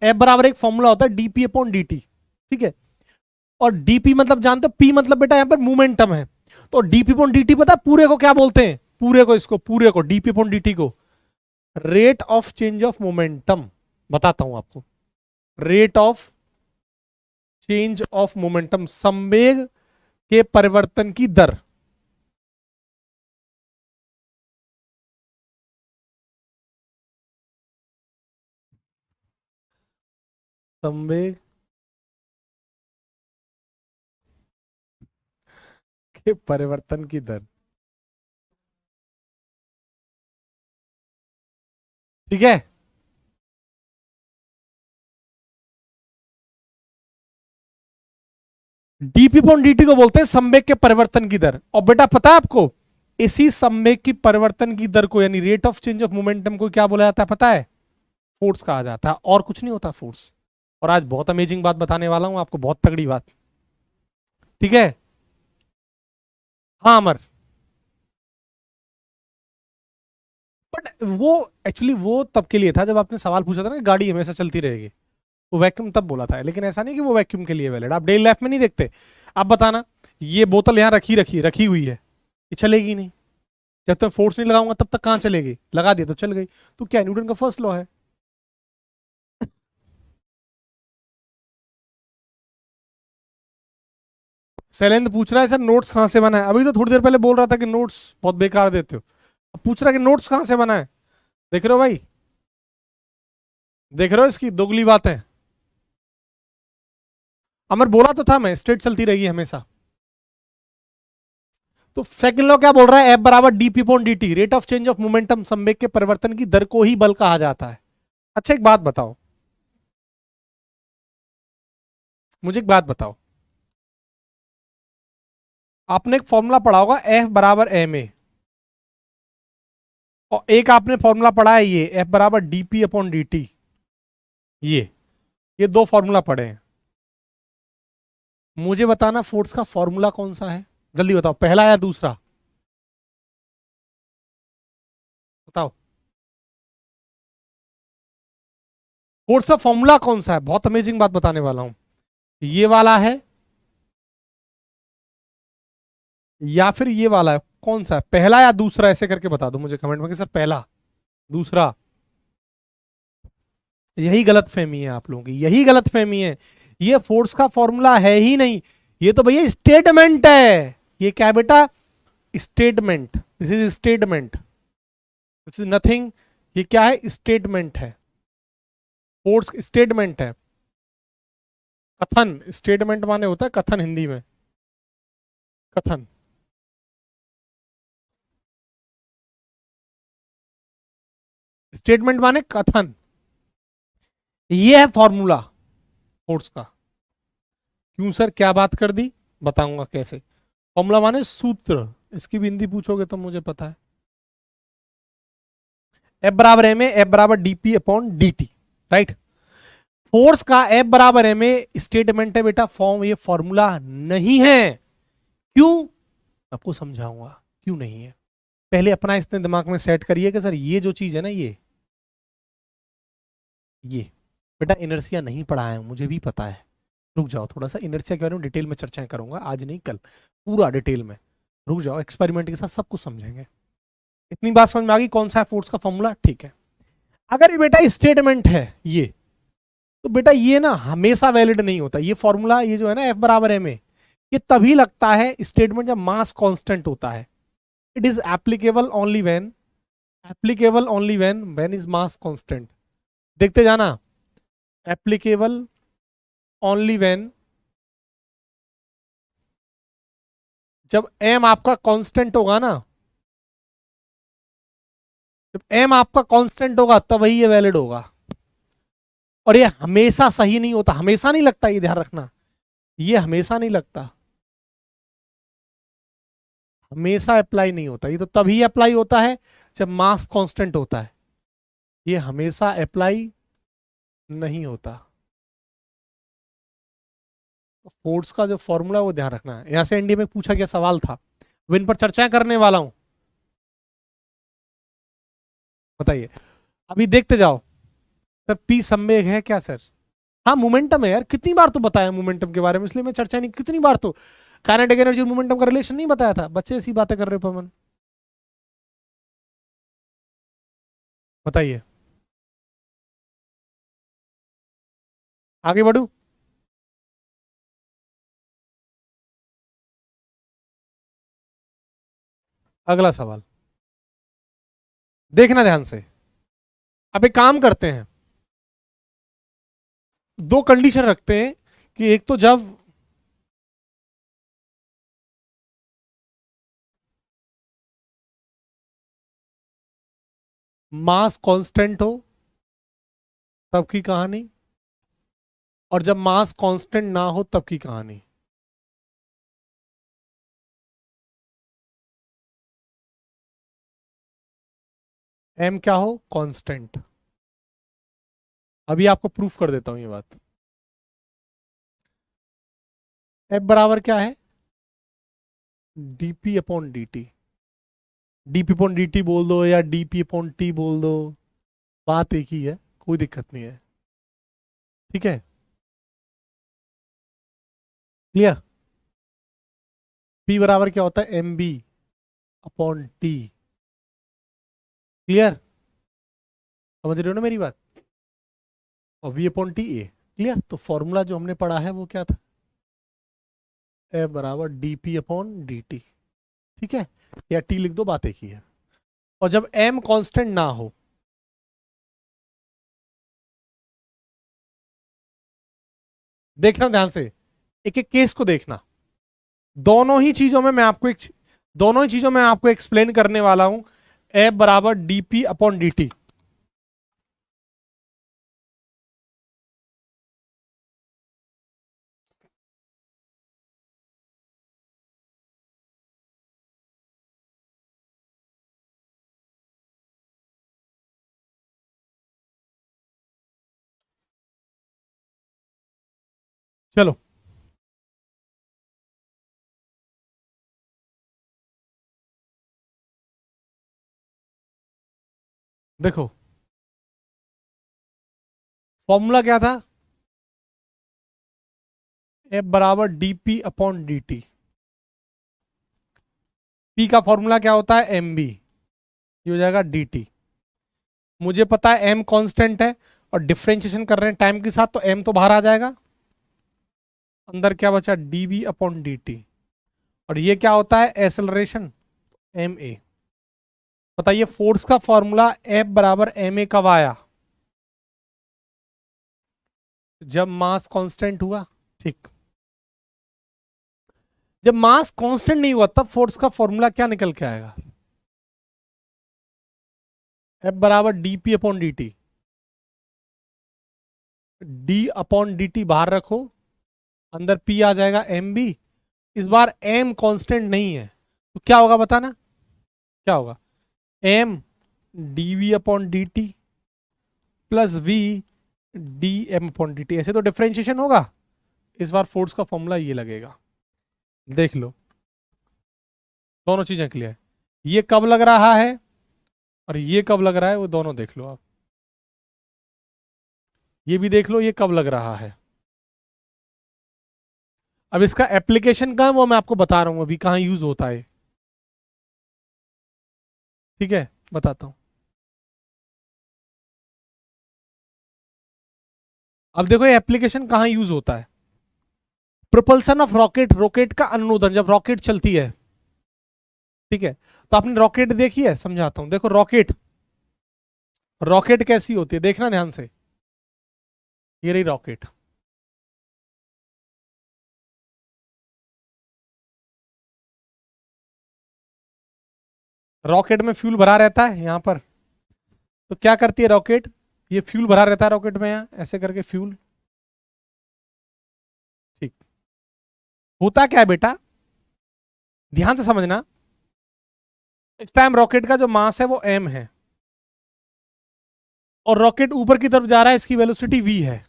एफ बराबर एक फॉर्मूला होता है डीपी अपॉन डी टी। ठीक है, और डीपी मतलब जानते हो, पी मतलब बेटा यहां पर मोमेंटम है। तो डीपी अपॉन डी पता है पूरे को क्या बोलते हैं? पूरे को, इसको पूरे को, डीपी अपॉन डी को rate of change of momentum बताता हूं आपको। Rate of change of momentum, संवेग के परिवर्तन की दर। संवेग के परिवर्तन की दर। ठीक है, डीपी अपॉन डी को बोलते हैं संवेग के परिवर्तन की दर। और बेटा पता है आपको, इसी संवेग की परिवर्तन की दर को, यानी rate of change of momentum को क्या बोला जाता है पता है? फोर्स कहा जाता है, और कुछ नहीं होता फोर्स। और आज बहुत अमेजिंग बात बताने वाला हूं आपको, बहुत तगड़ी बात। ठीक है, हाँ अमर। बट वो एक्चुअली वो तब के लिए था जब आपने सवाल पूछा था ना, गाड़ी हमेशा चलती रहेगी। वो वैक्यूम तब बोला था, लेकिन ऐसा नहीं कि वो वैक्यूम के लिए वैलिड। आप डेली लाइफ में नहीं देखते। आप बताना, ये बोतल यहाँ रखी रखी रखी हुई है, ये चलेगी नहीं। जब तक फोर्स नहीं लगाऊंगा तब तक कहाँ चलेगी? लगा दिया तो चल गई। तो क्या न्यूटन का फर्स्ट लॉ है। शैलेंद्र पूछ रहा है सर नोट्स कहाँ से बना है? अभी तो थोड़ी देर पहले बोल रहा था कि नोट्स बहुत बेकार देते हो। अब पूछ रहा है कि नोट्स कहां से बना है, देख रहे हो भाई, देख रहे हो इसकी दोगली बातें। अमर बोला तो था मैं, स्ट्रेट चलती रहेगी हमेशा। तो सेकंड लॉ क्या बोल रहा है, एफ बराबर DP upon D, rate of change of momentum संवेग के परिवर्तन की दर को ही बल कहा जाता है। अच्छा एक बात बताओ, मुझे एक बात बताओ, आपने एक फॉर्मूला पढ़ा होगा एफ बराबर एम ए, और एक आपने फॉर्मूला पढ़ा है ये एफ बराबर डीपी अपॉन डी टी, ये दो फॉर्मूला पढ़े हैं। मुझे बताना फोर्स का फॉर्मूला कौन सा है, जल्दी बताओ, पहला या दूसरा, बताओ। फोर्स का फॉर्मूला कौन सा है, बहुत अमेजिंग बात बताने वाला हूं, ये वाला है या फिर ये वाला है, कौन सा है, पहला या दूसरा, ऐसे करके बता दो मुझे कमेंट में कि सर पहला दूसरा। यही गलत फहमी है आप लोगों की, यही गलत फहमी है, ये फोर्स का फॉर्मूला है ही नहीं, ये तो भैया स्टेटमेंट है। ये क्या है बेटा, statement, this is statement, this is nothing, ये क्या है, स्टेटमेंट है, फोर्स स्टेटमेंट है, कथन, स्टेटमेंट माने होता है कथन हिंदी में, कथन, स्टेटमेंट माने कथन, ये है फॉर्मूला फोर्स का। क्यों सर, क्या बात कर दी, बताऊंगा कैसे। फॉर्मूला माने सूत्र, इसकी भी हिंदी पूछोगे तो मुझे पता है, एफ बराबर एम ए, एफ बराबर DP upon D T, right. Force का एफ बराबर एम ए स्टेटमेंट है बेटा, फॉर्म, ये फॉर्मूला नहीं है। क्यों, आपको समझाऊंगा क्यों नहीं है। पहले अपना इसने दिमाग में सेट करिए कि सर ये जो चीज है ना, ये बेटा इनर्सिया नहीं पढ़ा है, मुझे भी पता है, रुक जाओ थोड़ा सा, इनर्सिया के बारे में डिटेल में चर्चाएं करूंगा, आज नहीं कल, पूरा डिटेल में, रुक जाओ, एक्सपेरिमेंट के साथ सब कुछ समझेंगे। इतनी बात समझ में आ गई कौन सा है फोर्स का फॉर्मूला, ठीक है। अगर ये बेटा स्टेटमेंट है ये, तो बेटा ये ना हमेशा वैलिड नहीं होता, ये फॉर्मूला, ये जो है ना एफ बराबर एम ए, ये तभी लगता है स्टेटमेंट जब मास कांस्टेंट होता है। It is applicable only when, applicable only when is mass constant, देखते जाना, एप्लीकेबल ओनली व्हेन, जब एम आपका कांस्टेंट होगा ना, जब एम आपका कांस्टेंट होगा तब ही ये वैलिड होगा। और ये हमेशा सही नहीं होता, हमेशा नहीं लगता, ये ध्यान रखना, ये हमेशा नहीं लगता, हमेशा अप्लाई नहीं होता, ये तो तभी अप्लाई होता है जब मास कांस्टेंट होता है, ये हमेशा अप्लाई नहीं होता। फोर्स का जो फॉर्मूला वो ध्यान रखना है। यहां से एनडीए में पूछा गया सवाल था, विन पर चर्चा करने वाला हूं, बताइए, अभी देखते जाओ। सर पी संवेग है क्या सर, हाँ मोमेंटम है यार, कितनी बार तो बताया मोमेंटम के बारे में, इसलिए मैं चर्चा नहीं, कितनी बार तो काइनेटिक एनर्जी और मोमेंटम का रिलेशन नहीं बताया था, बच्चे ऐसी बातें कर रहे हो पवन, बताइए, आगे बढ़ू, अगला सवाल देखना ध्यान से। अब एक काम करते हैं, दो कंडीशन रखते हैं कि एक तो जब मास कांस्टेंट हो तब की कहानी, और जब मास कांस्टेंट ना हो तब की कहानी। एम क्या हो, कांस्टेंट। अभी आपको प्रूफ कर देता हूं ये बात। एफ बराबर क्या है, DP upon D T, DP upon D T बोल दो या डीपी अपॉन टी बोल दो, बात एक ही है, कोई दिक्कत नहीं है, ठीक है, क्लियर। पी बराबर क्या होता है, M B upon T, clear, समझ रहे हो ना मेरी बात, और V upon T A, clear. तो फॉर्मूला जो हमने पढ़ा है वो क्या था, ए बराबर D P upon D T, ठीक है, या टी लिख दो, बात एक ही है। और जब m कांस्टेंट ना हो, देखना ध्यान से, एक एक केस को देखना। दोनों ही चीजों में मैं आपको दोनों ही चीजों में आपको एक्सप्लेन करने वाला हूं। एफ बराबर डीपी अपॉन डी। चलो देखो, फॉर्मूला क्या था? एफ बराबर DP upon D T. P का फॉर्मूला क्या होता है? M B. ये हो जाएगा डी टी। मुझे पता है एम कांस्टेंट है और डिफरेंशिएशन कर रहे हैं टाइम के साथ, तो एम तो बाहर आ जाएगा। अंदर क्या बचा? D B upon D T. और ये क्या होता है? Acceleration, M A. बताइए फोर्स का फॉर्मूला एफ बराबर एम ए कब आया? जब मास कांस्टेंट हुआ। ठीक। जब मास कांस्टेंट नहीं हुआ तब फोर्स का फॉर्मूला क्या निकल के आएगा? एफ बराबर DP upon D T. D upon D T बाहर रखो, अंदर पी आ जाएगा एम बी। इस बार एम कांस्टेंट नहीं है तो क्या होगा बताना? क्या होगा? M D V upon D T plus V D M upon D T. ऐसे तो डिफरेंशिएशन होगा। इस बार फोर्स का फॉर्मूला ये लगेगा। देख लो, दोनों चीजें क्लियर। ये कब लग रहा है और ये कब लग रहा है, वो दोनों देख लो आप। ये भी देख लो ये कब लग रहा है। अब इसका एप्लीकेशन कहाँ है वो मैं आपको बता रहा हूं, अभी कहाँ यूज होता है। ठीक है, बताता हूं। अब देखो ये एप्लीकेशन कहाँ यूज होता है। प्रोपल्सन ऑफ रॉकेट, रॉकेट का अनुमोदन, जब रॉकेट चलती है। ठीक है, तो आपने रॉकेट देखी है? समझाता हूं। देखो रॉकेट, रॉकेट कैसी होती है देखना ध्यान से। ये रही रॉकेट। रॉकेट में फ्यूल भरा रहता है यहां पर। तो क्या करती है रॉकेट? ये फ्यूल भरा रहता है रॉकेट में, यहां ऐसे करके फ्यूल। ठीक। होता क्या है बेटा, ध्यान से समझना। इस टाइम रॉकेट का जो मास है वो m है और रॉकेट ऊपर की तरफ जा रहा है, इसकी वेलोसिटी v है।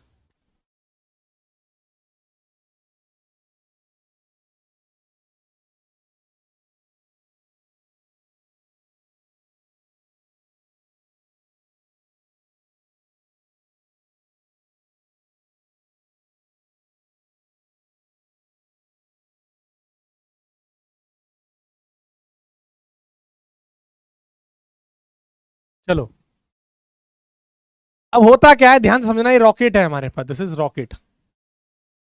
चलो, अब होता क्या है ध्यान से समझना। ये रॉकेट है हमारे पास, this is rocket.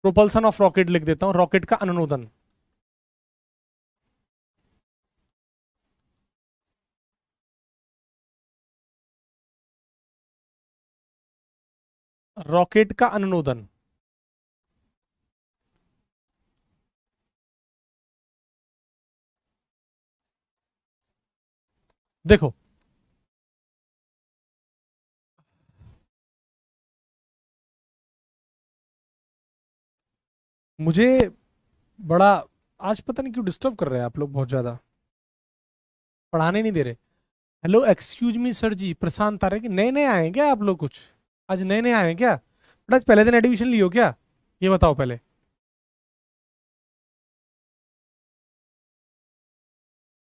Propulsion of rocket लिख देता हूं, रॉकेट का अनुनोदन। रॉकेट का अनुनोदन। देखो मुझे बड़ा, आज पता नहीं क्यों डिस्टर्ब कर रहे हैं आप लोग बहुत ज्यादा, पढ़ाने नहीं दे रहे। हेलो एक्सक्यूज मी सर जी, प्रशांत आ रहे कि नए नए आए हैं क्या आप लोग? कुछ आज नए नए आए हैं क्या? बट आज पहले दिन एडमिशन लियो क्या? ये बताओ पहले।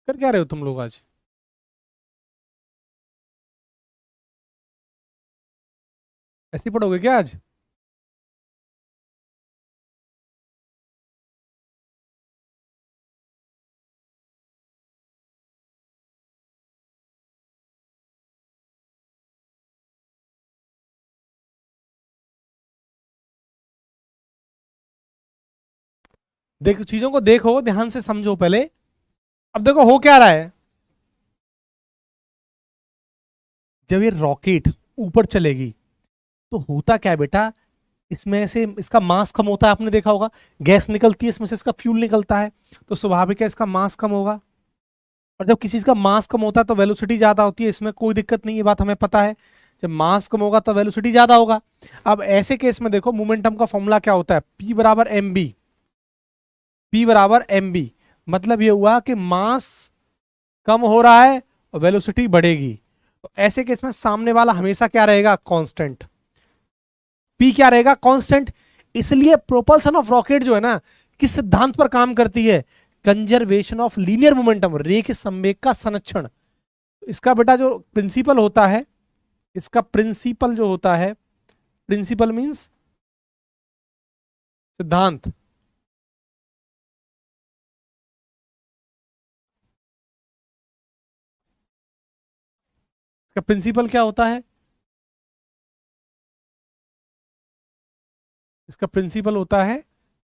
कर क्या रहे हो तुम लोग आज? ऐसे ही पढ़ोगे क्या आज? देखो चीजों को देखो ध्यान से समझो पहले। अब देखो हो क्या रहा है। जब ये रॉकेट ऊपर चलेगी तो होता क्या है बेटा, इसमें से इसका मास कम होता है, आपने देखा होगा, गैस निकलती है इसमें से, इसका फ्यूल निकलता है, तो स्वाभाविक है इसका मास कम होगा। और जब किसी चीज का मास कम होता है तो वेलोसिटी ज्यादा होती है, इसमें कोई दिक्कत नहीं, ये बात हमें पता है। जब मास कम होगा तो वेलोसिटी ज्यादा होगा। अब ऐसे केस में देखो मोमेंटम का फॉर्मूला क्या होता है, P बराबर एम बी। P बराबर एम बी, मतलब ये हुआ कि मास कम हो रहा है और वेलोसिटी बढ़ेगी। तो ऐसे केस में सामने वाला हमेशा क्या रहेगा, कांस्टेंट। P क्या रहेगा, कांस्टेंट। इसलिए प्रोपल्सन ऑफ रॉकेट जो है ना, किस सिद्धांत पर काम करती है, कंजर्वेशन ऑफ लीनियर मोमेंटम, रे के संवेग का संरक्षण। इसका बेटा जो प्रिंसिपल होता है, इसका प्रिंसिपल जो होता है, प्रिंसिपल मींस सिद्धांत। इसका प्रिंसिपल क्या होता है, इसका प्रिंसिपल होता है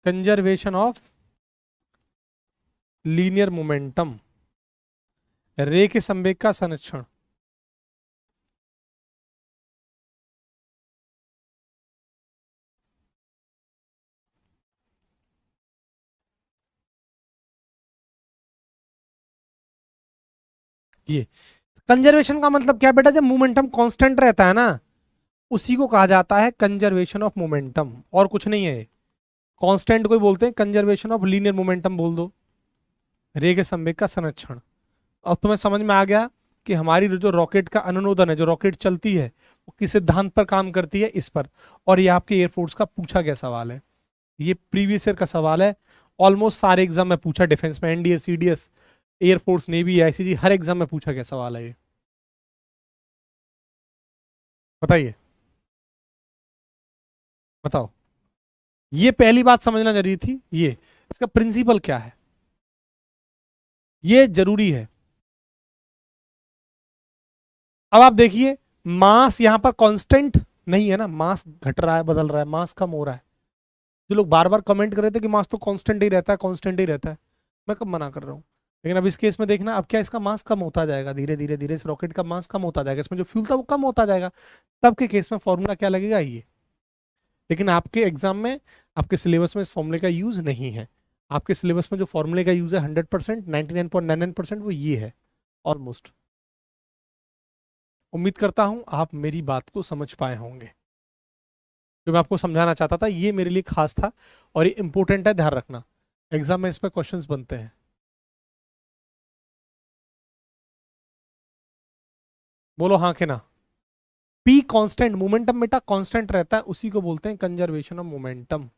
कंजर्वेशन ऑफ लीनियर मोमेंटम, रे के संवेग का संरक्षण। ये कंजर्वेशन का मतलब क्या बेटा, जब मोमेंटम कांस्टेंट रहता है ना, उसी को कहा जाता है कंजर्वेशन ऑफ मोमेंटम, और कुछ नहीं है। कांस्टेंट को बोलते हैं कंजर्वेशन ऑफ लीनियर मोमेंटम बोल दो, रे के संवेग का संरक्षण। अब तुम्हें समझ में आ गया कि हमारी जो रॉकेट का अनुमोदन है, जो रॉकेट चलती है, वो किस सिद्धांत पर काम करती है, इस पर। और ये आपके एयरफोर्स का पूछा गया सवाल है, ये प्रीवियस ईयर का सवाल है। ऑलमोस्ट सारे एग्जाम में पूछा, डिफेंस में, NDA, CDS, air force, navy, ICG, हर एग्जाम में पूछा गया सवाल है ये। बताइए, बताओ। ये पहली बात समझना जरूरी थी, ये इसका प्रिंसिपल क्या है, ये जरूरी है। अब आप देखिए, मास यहां पर कांस्टेंट नहीं है ना, मास घट रहा है, बदल रहा है, मास कम हो रहा है। जो लोग बार बार कमेंट कर रहे थे कि मास तो कांस्टेंट ही रहता है, कांस्टेंट ही रहता है, मैं कब मना कर रहा हूँ। लेकिन अब इस केस में देखना, अब क्या इसका मास कम होता जाएगा, धीरे धीरे धीरे इस रॉकेट का मास कम होता जाएगा, इसमें जो फ्यूल था वो कम होता जाएगा। तब के केस में फॉर्मूला क्या लगेगा, ये। लेकिन आपके एग्जाम में, आपके सिलेबस में इस फॉर्मूले का यूज नहीं है। आपके सिलेबस में जो फॉर्मूले का यूज है 100%, 99.99%, वो ये है ऑलमोस्ट। उम्मीद करता हूं आप मेरी बात को समझ पाए होंगे। जो मैं आपको समझाना चाहता था ये मेरे लिए खास था, और ये इंपॉर्टेंट है, ध्यान रखना, एग्जाम में इस पर क्वेश्चंस बनते हैं। बोलो हाँ के ना। पी कांस्टेंट, मोमेंटम बेटा कांस्टेंट रहता है, उसी को बोलते हैं कंजर्वेशन ऑफ मोमेंटम।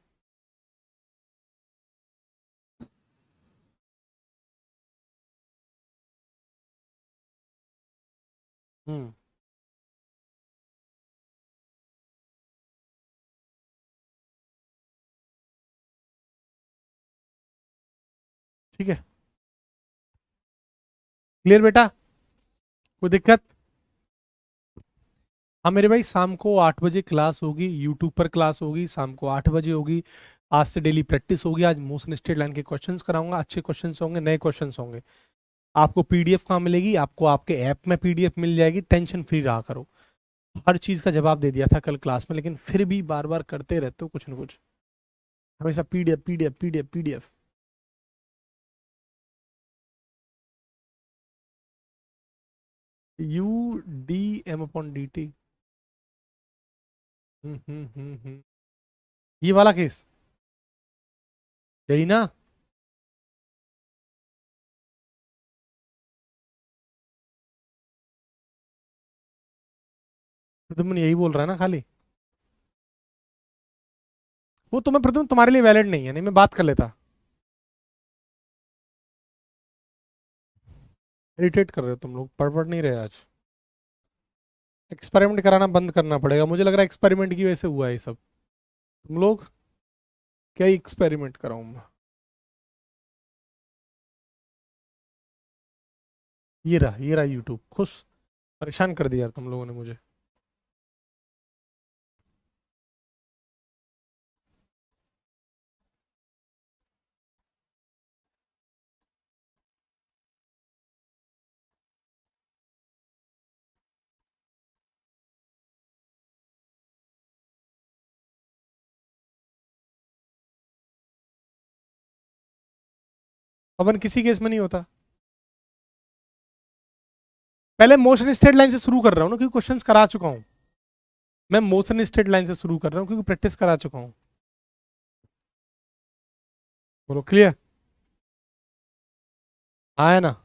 हम्म, ठीक है, क्लियर बेटा, कोई दिक्कत। हाँ मेरे भाई, शाम को 8 बजे क्लास होगी, यूट्यूब पर क्लास होगी, शाम को 8 बजे होगी। आज से डेली प्रैक्टिस होगी, आज मोशन स्टेट लाइन के क्वेश्चंस कराऊंगा, अच्छे क्वेश्चंस होंगे, नए क्वेश्चंस होंगे। आपको पीडीएफ कहाँ मिलेगी, आपको आपके ऐप में पीडीएफ मिल जाएगी, टेंशन फ्री रहा करो। हर चीज का जवाब दे दिया था कल क्लास में, लेकिन फिर भी बार बार करते रहते हो कुछ ना कुछ, हमेशा PDF PDF PDF PDF. U D M upon D T. हम्म। ये वाला केस, यही ना। प्रद्युम्न यही बोल रहा है ना खाली, वो तुम्हें प्रद्युम्न तुम्हारे लिए वैलिड नहीं है, नहीं मैं बात कर लेता। इरिटेट कर रहे हो तुम लोग, पढ़ नहीं रहे आज। एक्सपेरिमेंट कराना बंद करना पड़ेगा, मुझे लग रहा है एक्सपेरिमेंट की वजह से हुआ है ये सब। तुम लोग क्या एक्सपेरिमेंट कराऊं मैं। ये रहा यूट्यूब, खुश, परेशान कर दिया यार तुम लोगों ने मुझे। पवन किसी केस में नहीं होता। पहले मोशन स्ट्रेट लाइन से शुरू कर रहा हूं ना, क्योंकि क्वेश्चंस करा चुका हूं। मैं मोशन स्ट्रेट लाइन से शुरू कर रहा हूं क्योंकि प्रैक्टिस करा चुका हूं। बोलो क्लियर? आया ना?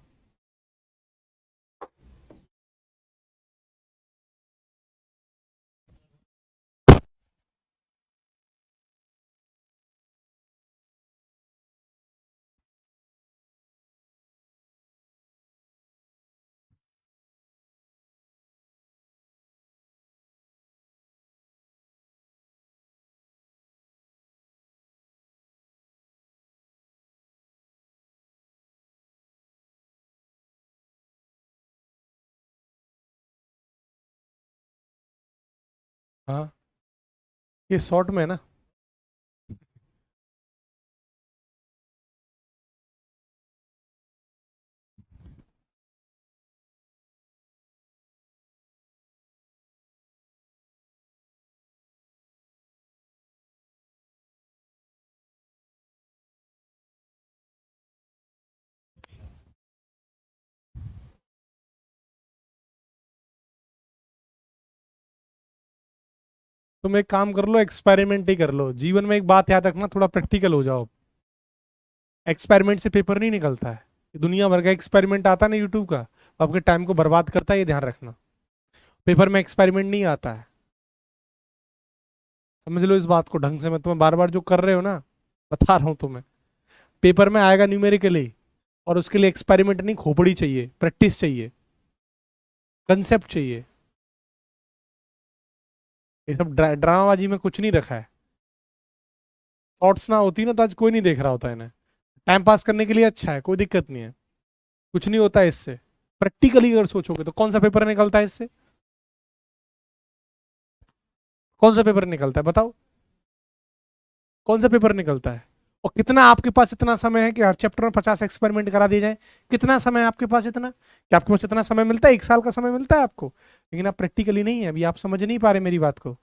हाँ, ये शॉर्ट में है ना। तुम एक काम कर लो, एक्सपेरिमेंट ही कर लो। जीवन में एक बात याद रखना, थोड़ा प्रैक्टिकल हो जाओ। एक्सपेरिमेंट से पेपर नहीं निकलता है। दुनिया भर का एक्सपेरिमेंट आता ना यूट्यूब का, वो आपके टाइम को बर्बाद करता है, ये ध्यान रखना। पेपर में एक्सपेरिमेंट नहीं आता है। समझ लो इस बात को ढंग से। मैं तुम्हें बार बार जो कर रहे हो ना, बता रहा हूं तुम्हें। पेपर में आएगा न्यूमेरिकली, और उसके लिए एक्सपेरिमेंट नहीं, खोपड़ी चाहिए, प्रैक्टिस चाहिए, कंसेप्ट चाहिए। ये सब ड्रामाबाजी में कुछ नहीं रखा है। थॉट्स ना होती ना तो आज कोई नहीं देख रहा होता इन्हें। टाइम पास करने के लिए अच्छा है, कोई दिक्कत नहीं है, कुछ नहीं होता है इससे। प्रैक्टिकली अगर सोचोगे तो कौन सा पेपर निकलता है इससे? कौन सा पेपर निकलता है बताओ? कौन सा पेपर निकलता है? और कितना आपके पास इतना समय है कि हर चैप्टर में 50 एक्सपेरिमेंट करा दिए जाए? कितना समय है आपके पास इतना? क्या आपके पास इतना समय मिलता है? 1 साल का समय मिलता है आपको? लेकिन आप प्रैक्टिकली नहीं है, अभी आप समझ नहीं पा रहे मेरी बात को।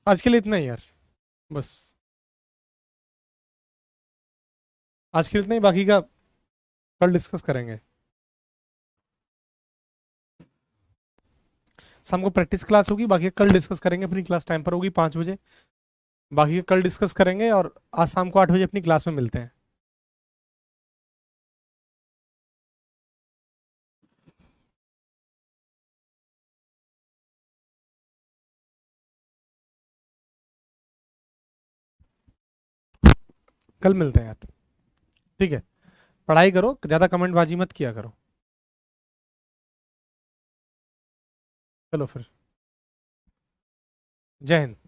आज के लिए इतना ही यार, बस। आज के लिए इतना ही, बाकी का कल डिस्कस करेंगे। शाम को प्रैक्टिस क्लास होगी, बाकी कल डिस्कस करेंगे। अपनी क्लास टाइम पर होगी 5 बजे। बाकी कल डिस्कस करेंगे, और आज शाम को 8 बजे अपनी क्लास में मिलते हैं। कल मिलते हैं यार, ठीक है? पढ़ाई करो, ज्यादा कमेंट बाजी मत किया करो। चलो फिर, जय हिंद।